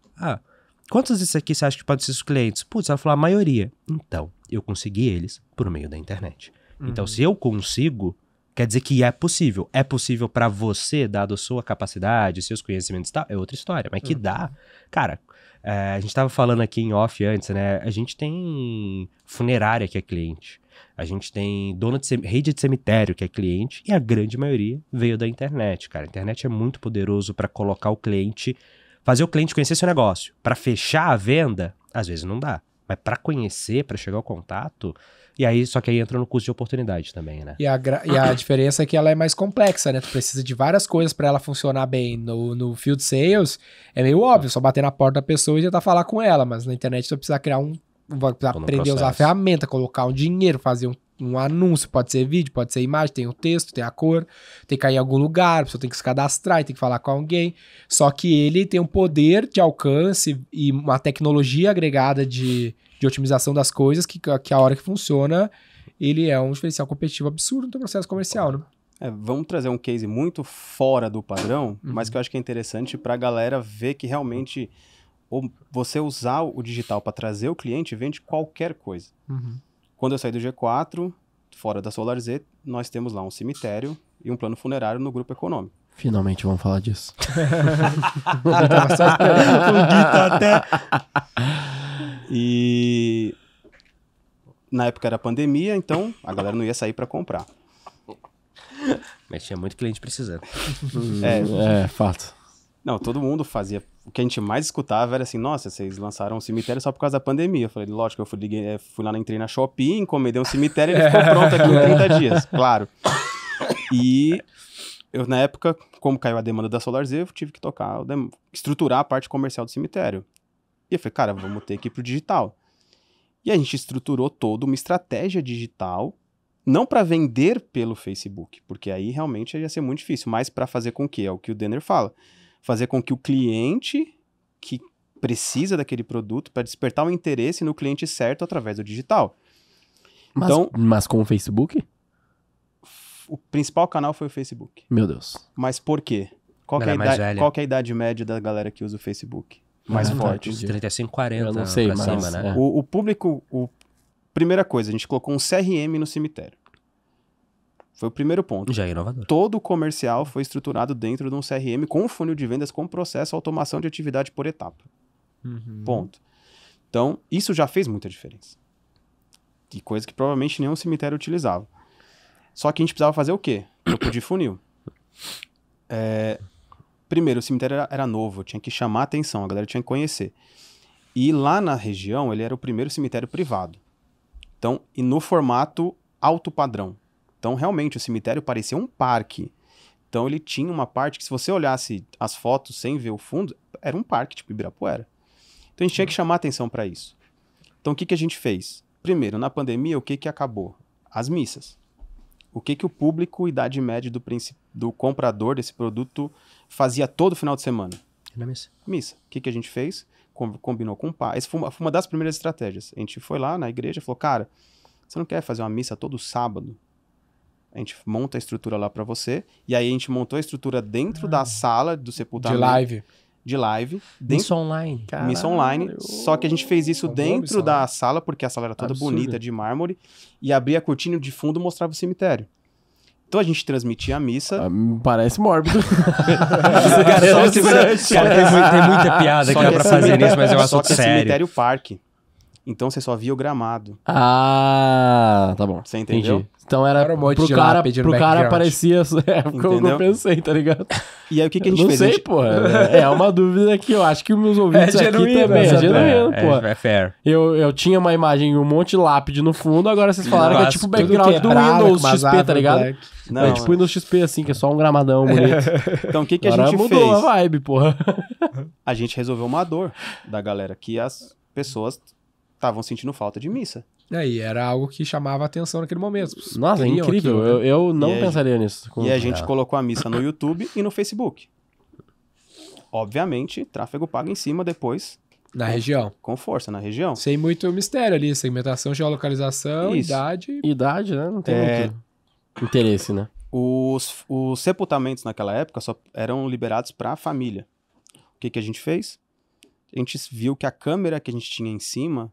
Quantos desses aqui você acha que podem ser os clientes? Putz, ela falou, a maioria. Então, eu consegui eles por meio da internet. Então, se eu consigo... Quer dizer que é possível. É possível para você, dado a sua capacidade, seus conhecimentos e tal, é outra história. Mas que dá. Cara, a gente tava falando aqui em off antes, né? A gente tem funerária que é cliente. A gente tem dona de rede de cemitério que é cliente. E a grande maioria veio da internet, cara. A internet é muito poderoso para colocar o cliente, fazer o cliente conhecer seu negócio. Para fechar a venda, às vezes não dá. Mas para conhecer, para chegar ao contato... E aí, só que aí entra no custo de oportunidade também, né? E a diferença é que ela é mais complexa, né? Tu precisa de várias coisas pra ela funcionar bem. No field sales, é meio óbvio, só bater na porta da pessoa e tentar falar com ela. Mas na internet tu precisa criar vai precisar aprender a usar a ferramenta, colocar um dinheiro, fazer um anúncio. Pode ser vídeo, pode ser imagem, tem o texto, tem a cor, tem que cair em algum lugar, a pessoa tem que se cadastrar e tem que falar com alguém. Só que ele tem um poder de alcance e uma tecnologia agregada de otimização das coisas que a hora que funciona, ele é um diferencial competitivo absurdo no teu processo comercial, né? Vamos trazer um case muito fora do padrão, mas que eu acho que é interessante para a galera ver que realmente você usar o digital para trazer o cliente vende qualquer coisa. Quando eu saí do G4, fora da SolarZ, nós temos lá um cemitério e um plano funerário no grupo econômico. Finalmente vamos falar disso. E na época era pandemia, então a galera não ia sair para comprar. Mas tinha muito cliente precisando. Fato. Não, todo mundo fazia. O que a gente mais escutava era assim, nossa, vocês lançaram um cemitério só por causa da pandemia. Eu falei, lógico, eu fui lá, entrei na Shopee, encomendei um cemitério e ele ficou pronto aqui em 30 dias, claro. E eu, na época, como caiu a demanda da SolarZ, eu tive que estruturar a parte comercial do cemitério. E eu falei, cara, vamos ter que ir pro digital. E a gente estruturou toda uma estratégia digital, não para vender pelo Facebook, porque aí realmente ia ser muito difícil, mas para fazer com que, é o que o Denner fala, fazer com que o cliente que precisa daquele produto, para despertar o interesse no cliente certo através do digital. Mas com o Facebook? O principal canal foi o Facebook. Meu Deus. Mas por quê? Qual que é a idade média da galera que usa o Facebook? Mais forte. 35, 40 eu não sei, pra mas, cima, né? O público... Primeira coisa, a gente colocou um CRM no cemitério. Foi o primeiro ponto. Já é inovador. Todo o comercial foi estruturado dentro de um CRM com um funil de vendas, com processo, automação de atividade por etapa. Ponto. Então, isso já fez muita diferença. E coisa que provavelmente nenhum cemitério utilizava. Só que a gente precisava fazer o quê? Troco de funil. Primeiro, o cemitério era novo, tinha que chamar a atenção, a galera tinha que conhecer. E lá na região, ele era o primeiro cemitério privado. Então, e no formato alto padrão. Então, realmente, o cemitério parecia um parque. Então, ele tinha uma parte que, se você olhasse as fotos sem ver o fundo, era um parque, tipo Ibirapuera. Então, a gente tinha que chamar atenção para isso. Então, o que a gente fez? Primeiro, na pandemia, o que acabou? As missas. O que o público, idade média do comprador desse produto fazia todo final de semana? Na missa. Missa. O que a gente fez? Combinou com o pai. Essa foi uma das primeiras estratégias. A gente foi lá na igreja e falou, cara, você não quer fazer uma missa todo sábado? A gente monta a estrutura lá para você. E aí a gente montou a estrutura dentro da sala do sepultamento. De live. Missa online. Missa online. Só que a gente fez isso dentro da sala, porque a sala era toda Absurdo. bonita, de mármore. E abria a cortina de fundo e mostrava o cemitério. Então a gente transmitia a missa. Parece mórbido. Tem muita piada que dá pra fazer nisso, mas é um Só assunto que é sério. cemitério parque. Então você só via o gramado. Ah, tá bom. Você entendeu? Entendi. Então era Era um monte pro de cara, lápide no pro cara background. parecia... É, como eu Entendeu? pensei, tá ligado? E aí o que a gente Não fez? sei, pô. É uma dúvida que eu acho que os meus ouvintes aqui genuíno, também. É essa genuíno, pô. É fair. Eu tinha uma imagem, um monte de lápide no fundo, agora vocês falaram que é tipo o Tudo background do quebrado, Windows com umas XP, tá árvores ligado? black. Não, É tipo o Windows XP, assim, que é só um gramadão bonito. Então o que a Agora gente mudou fez? a vibe, porra. A gente resolveu uma dor da galera, que as pessoas estavam sentindo falta de missa. E era algo que chamava a atenção naquele momento. Nossa, é Queriam incrível. aquilo, né? Eu não E aí- pensaria nisso. E a gente colocou a missa no YouTube e no Facebook. Obviamente, tráfego pago em cima depois, Na região. com força, na região. Sem muito mistério ali. Segmentação, geolocalização, Isso. idade. Idade, né? Não tem muito interesse, né? Os sepultamentos naquela época só eram liberados para a família. O que a gente fez? A gente viu que a câmera que a gente tinha em cima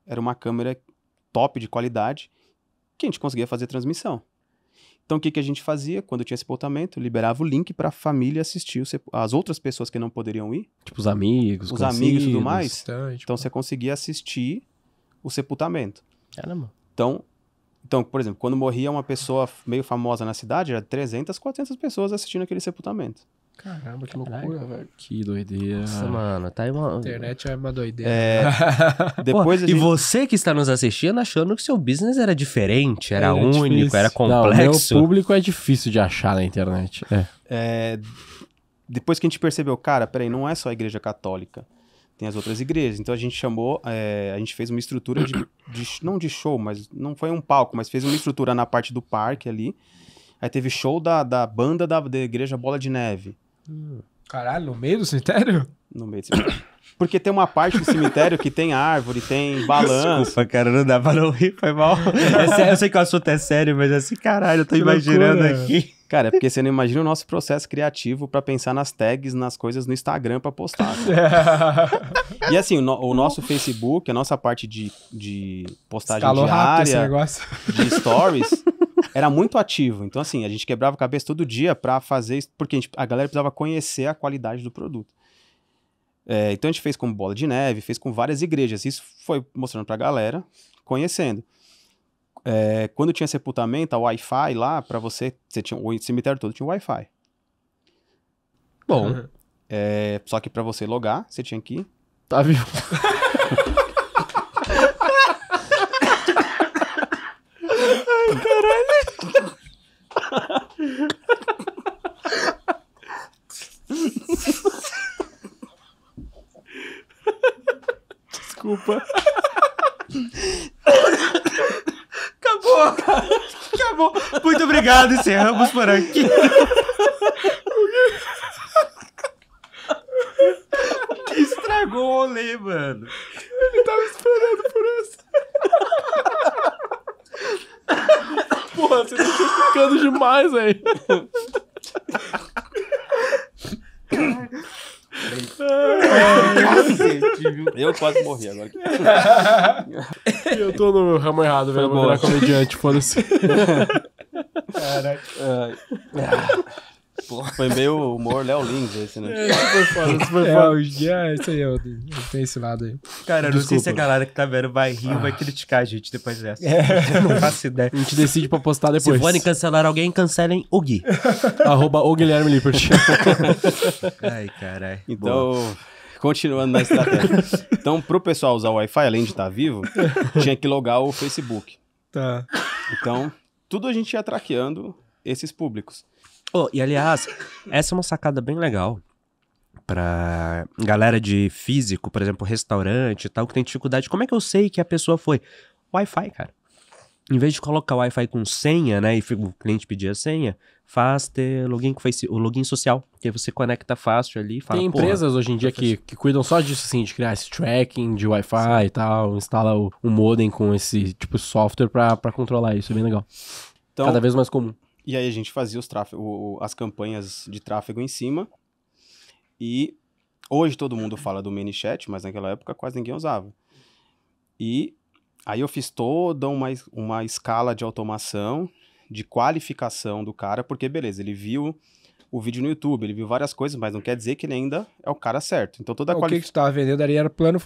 era uma câmera top de qualidade que a gente conseguia fazer transmissão. Então o que a gente fazia? Quando tinha sepultamento, liberava o link para a família assistir as outras pessoas que não poderiam ir, Tipo os amigos, os amigos e tudo conhecidos. mais. Distante, Então você conseguia assistir o sepultamento. Caramba. Então, por exemplo, quando morria uma pessoa meio famosa na cidade, era 300, 400 pessoas assistindo aquele sepultamento. Caramba, que Caralho, loucura, velho. Que doideira. Nossa, mano, tá aí uma... A internet é uma doideira. Depois Pô, a e gente... você que está nos assistindo achando que seu business era diferente, era Era único, difícil. era Não, meu complexo. público é difícil de achar na internet. Depois que a gente percebeu, cara, peraí, não é só a igreja católica, tem as outras igrejas. Então a gente chamou, a gente fez uma estrutura não de show, mas não foi um palco, mas fez uma estrutura na parte do parque ali. Aí teve show da banda da igreja Bola de Neve. Caralho, no meio do cemitério? No meio do cemitério. Porque tem uma parte do cemitério que tem árvore, tem balanço. Desculpa, cara, não dá pra não rir, foi mal. É sério, eu sei que o assunto é sério, mas assim, caralho, eu tô Que imaginando loucura. aqui. Cara, é porque você não imagina o nosso processo criativo pra pensar nas tags, nas coisas no Instagram pra postar. E assim, o nosso Facebook, a nossa parte de postagem Escalou rápido esse diária, negócio. de stories, era muito ativo. Então assim, a gente quebrava a cabeça todo dia pra fazer isso, porque a galera precisava conhecer a qualidade do produto. Então a gente fez com Bola de Neve, fez com várias igrejas. Isso foi mostrando pra galera, conhecendo. Quando tinha sepultamento, a Wi-Fi lá, pra você tinha, o cemitério todo tinha Wi-Fi. Bom, Só que pra você logar, você tinha que ir. Tá vivo? Desculpa. acabou. Muito obrigado, encerramos por aqui. Estragou o rolê, mano. Porra, você tá ficando demais aí. Eu quase morri agora. Eu tô no ramo errado, velho. Eu vou virar comediante, foda-se. Foi meio humor Léo Lins esse, né? Foi foda, foi foda. Isso aí, eu tenho esse lado aí. Cara, eu não sei Desculpa. se a galera que tá vendo vai rir ou vai criticar a gente depois dessa. Eu não faço ideia. A gente decide pra postar Se depois. forem cancelar alguém, cancelem o Gui. @, o Guilherme Lippert. Ai, caralho. Então, continuando na estratégia. Então, pro pessoal usar o Wi-Fi, além de estar vivo, tinha que logar o Facebook. Tá. Então, tudo a gente ia traqueando esses públicos. Oh, e aliás, essa é uma sacada bem legal pra galera de físico, por exemplo, restaurante e tal, que tem dificuldade. Como é que eu sei que a pessoa foi? Wi-Fi, cara. Em vez de colocar o Wi-Fi com senha, né, e o cliente pedir a senha, faz ter login com o login social, que aí você conecta fácil ali e fala, Tem empresas hoje em dia que cuidam só disso, assim, de criar esse tracking de Wi-Fi e tal, instala o modem com esse tipo de software pra controlar isso, é bem legal. Então, Cada vez mais comum. E aí a gente fazia as campanhas de tráfego em cima. E hoje todo mundo fala do ManyChat, mas naquela época quase ninguém usava. E aí eu fiz toda uma escala de automação, de qualificação do cara, porque beleza, ele viu o vídeo no YouTube, ele viu várias coisas, mas não quer dizer que ele ainda é o cara certo. Então toda a O que tu tava vendendo ali era plano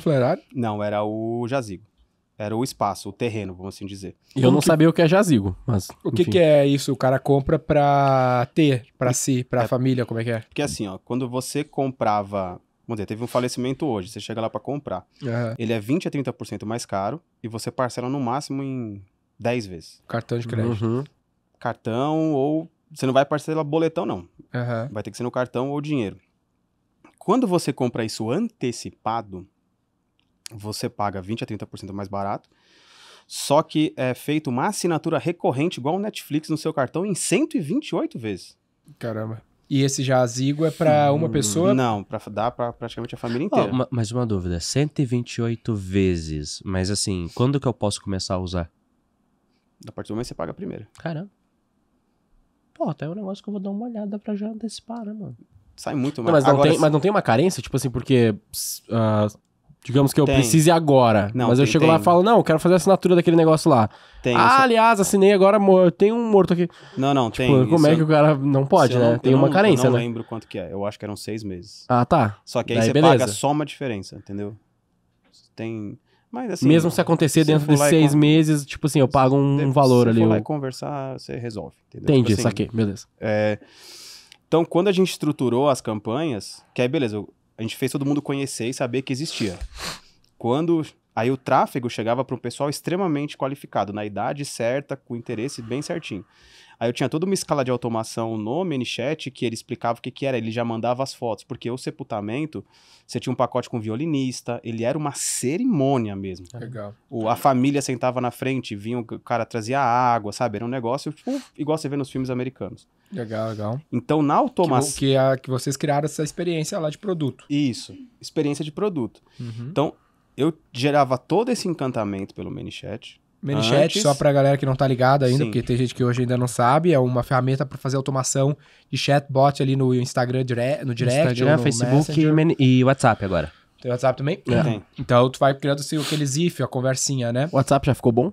funerário? Não, era o jazigo. Era o espaço, o terreno, vamos assim dizer. E eu não sabia o que é jazigo, mas O que é isso? O cara compra pra ter, pra si, pra família, como é que é? Porque assim, ó, quando você comprava... Vamos dizer, teve um falecimento hoje, você chega lá pra comprar. Aham. Ele é 20% a 30% mais caro e você parcela no máximo em 10 vezes. Cartão de crédito. Uhum. Cartão ou... Você não vai parcelar boletão, não. Aham. Vai ter que ser no cartão ou dinheiro. Quando você compra isso antecipado, você paga 20% a 30% mais barato, só que é feito uma assinatura recorrente igual o Netflix no seu cartão em 128 vezes. Caramba. E esse jazigo é pra uma pessoa? Não, dá pra praticamente a família Ó, inteira. mas uma dúvida, 128 vezes, mas assim, quando que eu posso começar a usar? A partir do momento que você paga a primeira. Caramba. Pô, até é um negócio que eu vou dar uma olhada pra já antecipar, né, mano? Sai muito Não, mais. mas não tem uma carência, tipo assim, porque... digamos que eu Tem. precise agora, Não, mas eu tem- chego lá e tem. falo, não, eu quero fazer a assinatura daquele negócio lá. Tem, Aliás, assinei agora, tem um morto aqui. Não, Tipo, tem. como é isso que o cara não pode, eu né? não- Tem eu uma não- carência, Eu não né? lembro quanto que é. Eu acho que eram 6 meses. Ah, tá. Só que aí Daí você beleza. paga só uma diferença, entendeu? Tem... Mas assim... Mesmo se acontecer se dentro for de lá e 6 con- meses, tipo assim, eu pago um valor se ali. for lá e conversar, você resolve, entendeu? Entendi, Tipo assim, saquei, beleza. Então, quando a gente estruturou as campanhas, que aí beleza, a gente fez todo mundo conhecer e saber que existia. Quando aí o tráfego chegava para um pessoal extremamente qualificado, na idade certa, com interesse bem certinho. Aí eu tinha toda uma escala de automação no ManyChat que ele explicava o que era, ele já mandava as fotos, porque o sepultamento, você tinha um pacote com violinista, ele era uma cerimônia mesmo. Legal. A família sentava na frente, vinha o cara trazia água, sabe? Era um negócio tipo, igual você vê nos filmes americanos. Legal, legal. Então, na automação... Que vocês criaram essa experiência lá de produto. Isso, experiência de produto. Uhum. Então, eu gerava todo esse encantamento pelo ManyChat. ManyChat, Antes- só pra galera que não tá ligada ainda, Sim. porque tem gente que hoje ainda não sabe, é uma ferramenta pra fazer automação de chatbot ali no Instagram, no direct, Instagram, ou no Facebook Messenger. e WhatsApp agora. Tem WhatsApp também? Tem. Então tu vai criando assim, aqueles if, a conversinha, né? O WhatsApp já ficou bom?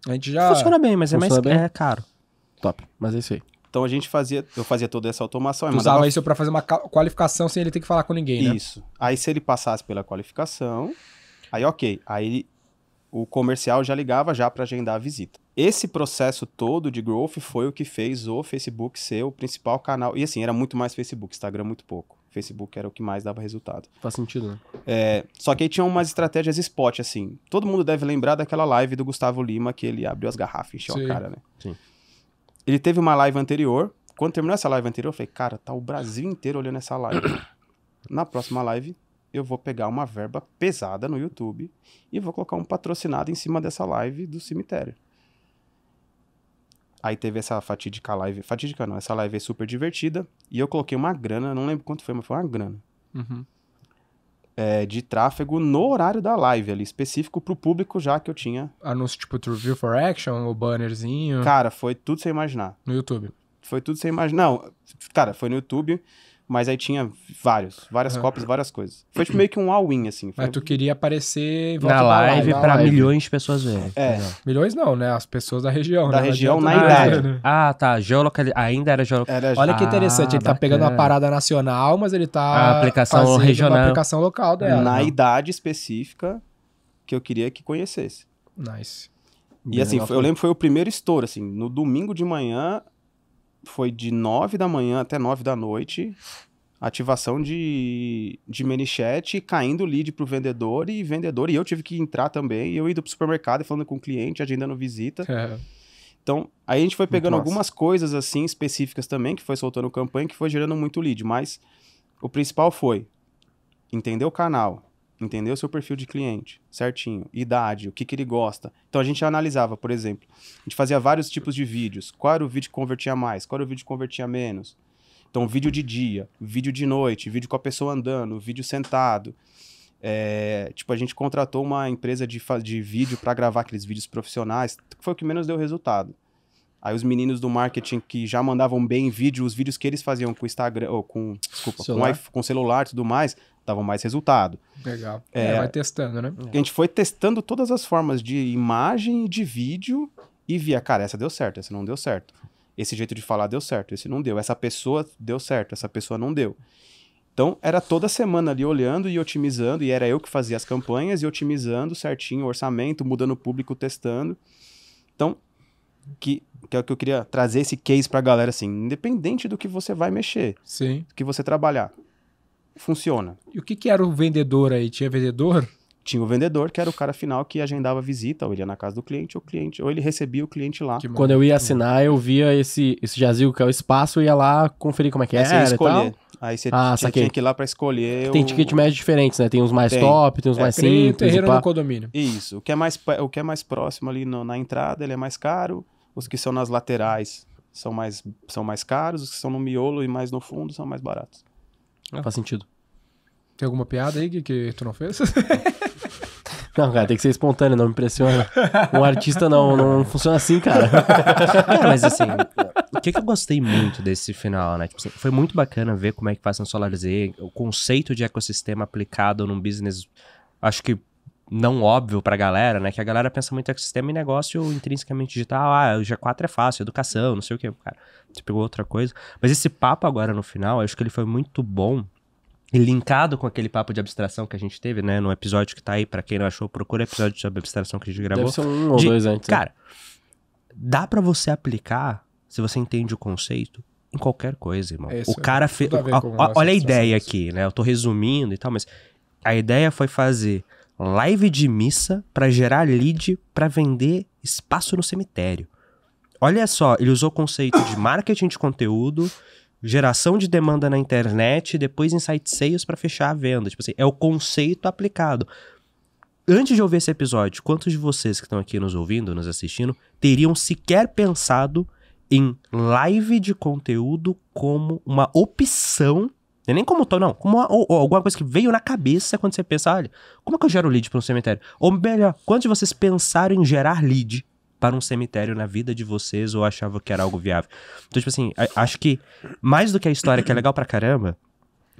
A gente já... Funciona bem, mas Funciona é bem? mais caro. Top, mas é isso aí. Então, eu fazia toda essa automação. Tu e usava mandava isso pra fazer uma qualificação sem ele ter que falar com ninguém, né? isso. Aí, se ele passasse pela qualificação, aí ok. Aí o comercial já ligava já para agendar a visita. Esse processo todo de growth foi o que fez o Facebook ser o principal canal. E assim, era muito mais Facebook, Instagram muito pouco. Facebook era o que mais dava resultado. Faz sentido, né? Só que aí tinha umas estratégias spot, assim. Todo mundo deve lembrar daquela live do Gustavo Lima, que ele abriu as garrafas e encheu Sim. a cara, né? Sim. Ele teve uma live anterior. Quando terminou essa live anterior, eu falei, cara, tá o Brasil inteiro olhando essa live. Na próxima live, eu vou pegar uma verba pesada no YouTube e vou colocar um patrocinado em cima dessa live do cemitério. Aí teve essa fatídica live, fatídica não, essa live é super divertida, e eu coloquei uma grana, não lembro quanto foi, mas foi uma grana, Uhum. de tráfego no horário da live ali, específico pro público já que eu tinha. Anúncio tipo Review for Action, o bannerzinho, Cara, foi tudo sem imaginar. no YouTube. Foi tudo sem imaginar. Não, cara, foi no YouTube, mas aí tinha várias cópias, várias coisas. Foi tipo meio que um all-in, assim. Foi... Mas tu queria aparecer em volta Na da live na pra live. milhões de pessoas verem. É, Milhões não, né? As pessoas da região, Da né? Não região, adianta na nada, idade. né? Ah, tá. Ainda era geolocalização. era Olha que interessante, ele tá bacana. pegando uma parada nacional, mas ele tá A aplicação fazendo regional. uma aplicação local dela. na né? idade específica que eu queria que conhecesse. Nice. E assim, eu lembro que foi o primeiro estouro, assim, no domingo de manhã, foi de 9 da manhã até 9 da noite, ativação de ManyChat, caindo lead pro vendedor, e eu tive que entrar também, e eu indo pro supermercado e falando com o cliente, agendando visita. É. Então, aí a gente foi pegando massa. algumas coisas assim específicas também, que foi soltando campanha, que foi gerando muito lead, mas o principal foi entender o canal, entender o seu perfil de cliente, certinho, idade, o que ele gosta. Então a gente analisava, por exemplo, a gente fazia vários tipos de vídeos, qual era o vídeo que convertia mais, qual era o vídeo que convertia menos. Então vídeo de dia, vídeo de noite, vídeo com a pessoa andando, vídeo sentado. Tipo, a gente contratou uma empresa de vídeo para gravar aqueles vídeos profissionais, que foi o que menos deu resultado. Aí os meninos do marketing que já mandavam bem vídeo, os vídeos que eles faziam com Instagram, ou com celular e tudo mais, davam mais resultado. Legal. Vai testando, né? A gente foi testando todas as formas de imagem e de vídeo e via, cara, essa deu certo, essa não deu certo. Esse jeito de falar deu certo, esse não deu. Essa pessoa deu certo, essa pessoa não deu. Então, era toda semana ali olhando e otimizando, e era eu que fazia as campanhas e otimizando certinho o orçamento, mudando o público, testando. Então, que é o que eu queria trazer esse case pra galera, assim, independente do que você vai mexer, Sim. do que você trabalhar, funciona. E o que era o vendedor aí? Tinha vendedor? Tinha o vendedor, que era o cara final que agendava a visita, ou ele ia na casa do cliente, ou ele recebia o cliente lá. Quando eu ia assinar, eu via esse jazigo que é o espaço, eu ia lá conferir como é que Aí você ia era e escolher. tal. Aí você saquei. tinha que ir lá pra escolher. Tem ticket médio diferentes, né? Tem uns mais Tem. top, tem uns mais simples. terreiro e pá. no condomínio. Isso. O que é mais próximo ali na entrada, ele é mais caro. Os que são nas laterais são mais caros. Os que são no miolo e mais no fundo são mais baratos. Faz sentido. Tem alguma piada aí que tu não fez? Não, cara, tem que ser espontâneo, não me impressiona. Um artista não funciona assim, cara. Mas assim, o que eu gostei muito desse final, né? Tipo assim, foi muito bacana ver como é que faz no SolarZ, o conceito de ecossistema aplicado num business, acho que não óbvio pra galera, né? Que a galera pensa muito em ecossistema e negócio intrinsecamente digital. O G4 é fácil, educação, não sei o que. Cara, você pegou outra coisa. Mas esse papo agora no final, eu acho que ele foi muito bom. E linkado com aquele papo de abstração que a gente teve, né? No episódio que tá aí, pra quem não achou, procura o episódio de abstração que a gente gravou. Deve ser um ou dois antes. Cara, dá pra você aplicar, se você entende o conceito, em qualquer coisa, irmão. O cara fez... Olha a ideia aqui, né? Eu tô resumindo e tal, mas a ideia foi fazer live de missa pra gerar lead pra vender espaço no cemitério. Olha só, ele usou o conceito de marketing de conteúdo, geração de demanda na internet, depois insight sales para fechar a venda. Tipo assim, é o conceito aplicado. Antes de ouvir esse episódio, quantos de vocês que estão aqui nos ouvindo, nos assistindo, teriam sequer pensado em live de conteúdo como uma opção, não é nem como não, como alguma coisa que veio na cabeça quando você pensa, olha, como é que eu gero lead para um cemitério? Ou melhor, quantos de vocês pensaram em gerar lead para um cemitério na vida de vocês ou achavam que era algo viável? Então, tipo assim, acho que mais do que a história, que é legal pra caramba,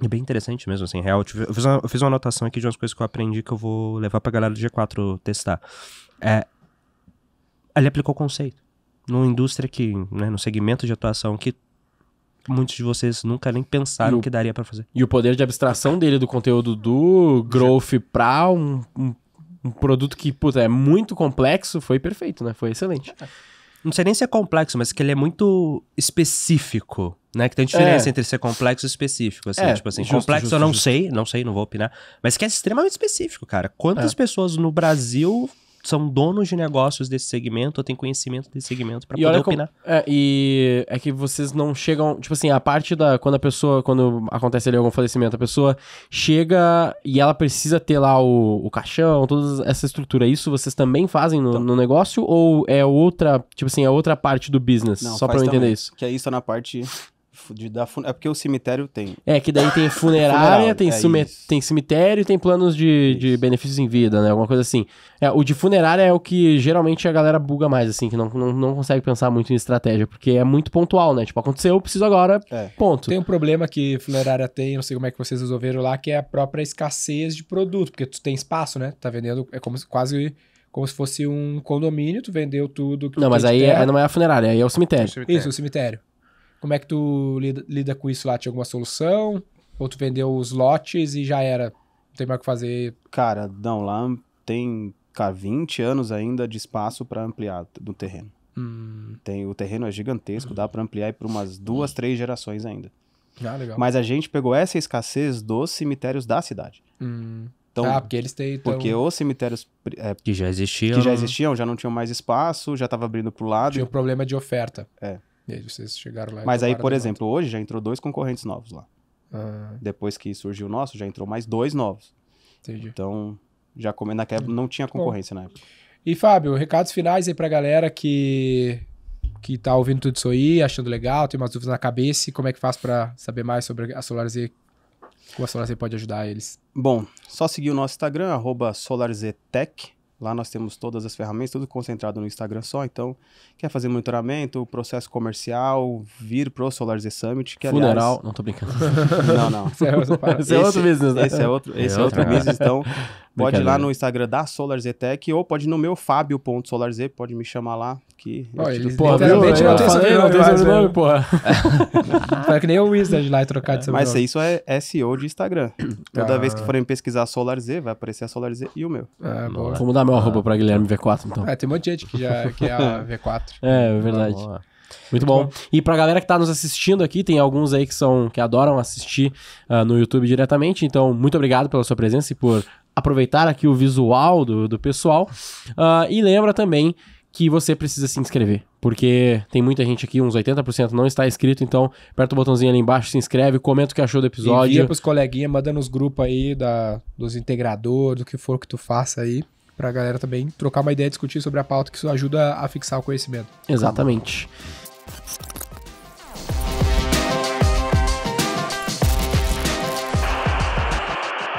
é bem interessante mesmo, assim, real. Eu fiz uma anotação aqui de umas coisas que eu aprendi que eu vou levar pra galera do G4 testar. Ele aplicou o conceito numa indústria que, né, no segmento de atuação que muitos de vocês nunca nem pensaram que daria pra fazer. E o poder de abstração dele do conteúdo do Growth pra um produto que, puta, é muito complexo, foi perfeito, né? Foi excelente. Não sei nem se é complexo, mas que ele é muito específico, né? Que tem diferença entre ser complexo e específico, assim. Tipo assim, justo, complexo justo, eu não justo. sei, não vou opinar. Mas que é extremamente específico, cara. Quantas pessoas no Brasil são donos de negócios desse segmento ou têm conhecimento desse segmento pra poder opinar? E é que vocês não chegam... Tipo assim, a parte da... Quando acontece ali algum falecimento, a pessoa chega e ela precisa ter lá o caixão, toda essa estrutura. Isso vocês também fazem no negócio? Ou é outra... Tipo assim, é outra parte do business? Não, só pra eu entender também, isso. Que é isso na parte... É porque o cemitério tem. É, que daí tem funerária, tem isso. cemitério e tem planos de benefícios em vida, né? Alguma coisa assim. O de funerária é o que geralmente a galera buga mais, assim, que não consegue pensar muito em estratégia, porque é muito pontual, né? Tipo, aconteceu, eu preciso agora, ponto. Tem um problema que funerária tem, não sei como é que vocês resolveram lá, que é a própria escassez de produto, porque tu tem espaço, né? Tá vendendo, é quase como se fosse um condomínio, tu vendeu tudo. Que Não, mas aí não é a funerária, aí é o cemitério. Isso, o cemitério. Como é que tu lida com isso lá? Tinha alguma solução? Ou tu vendeu os lotes e já era? Não tem mais o que fazer? Cara, não, lá tem 20 anos ainda de espaço para ampliar no terreno. O terreno é gigantesco, dá para ampliar por umas 2, 3 gerações ainda. Ah, legal. Mas a gente pegou essa escassez dos cemitérios da cidade. Então, porque eles têm... porque os cemitérios Que já existiam. já não tinham mais espaço, já estava abrindo pro lado. Tinha um problema de oferta. É. E aí vocês chegaram lá e Mas aí, tomaram por a exemplo, hoje já entrou 2 concorrentes novos lá. demanda. Depois que surgiu o nosso, já entrou mais 2 novos. Entendi. Então, já naquela época não tinha concorrência na época. E, Fábio, recados finais aí pra galera que tá ouvindo tudo isso aí, achando legal, tem umas dúvidas na cabeça, e como é que faz pra saber mais sobre a SolarZ, como a SolarZ pode ajudar eles? Bom, só seguir o nosso Instagram, @SolarZTech. Lá nós temos todas as ferramentas, tudo concentrado no Instagram só. Então, quer fazer monitoramento, processo comercial, vir pro SolarZ Summit. Que, Funeral, não tô brincando. Não. Isso é outra parada. Esse é outro business, né? Esse é outro business, então pode ir lá Brincadeira. no Instagram da SolarZTech ou pode ir no meu Fábio.SolarZ, pode me chamar lá. Que eu Ó, te eles dou- Porra, viu? literalmente Eu não tem falei, sobrenome não tem mais, sobrenome, né? porra. Foi que nem o Wizard lá e trocar de Mas sobrenome. isso é SEO de Instagram. Toda Ah. vez que forem pesquisar SolarZ, vai aparecer a SolarZ e o meu. Boa. Vou mudar meu arroba pra Guilherme V4, então. Tem um monte de gente que é a V4. É verdade. Boa. Muito bom. E pra galera que tá nos assistindo aqui, tem alguns aí que adoram assistir no YouTube diretamente. Então, muito obrigado pela sua presença e por aproveitar aqui o visual do pessoal. E lembra também que você precisa se inscrever, porque tem muita gente aqui, uns 80% não está inscrito, então aperta o botãozinho ali embaixo, se inscreve, comenta o que achou do episódio. Envia pros coleguinhas, manda nos grupos aí dos integradores, do que for que tu faça aí, pra galera também trocar uma ideia, discutir sobre a pauta, que isso ajuda a fixar o conhecimento. Exatamente.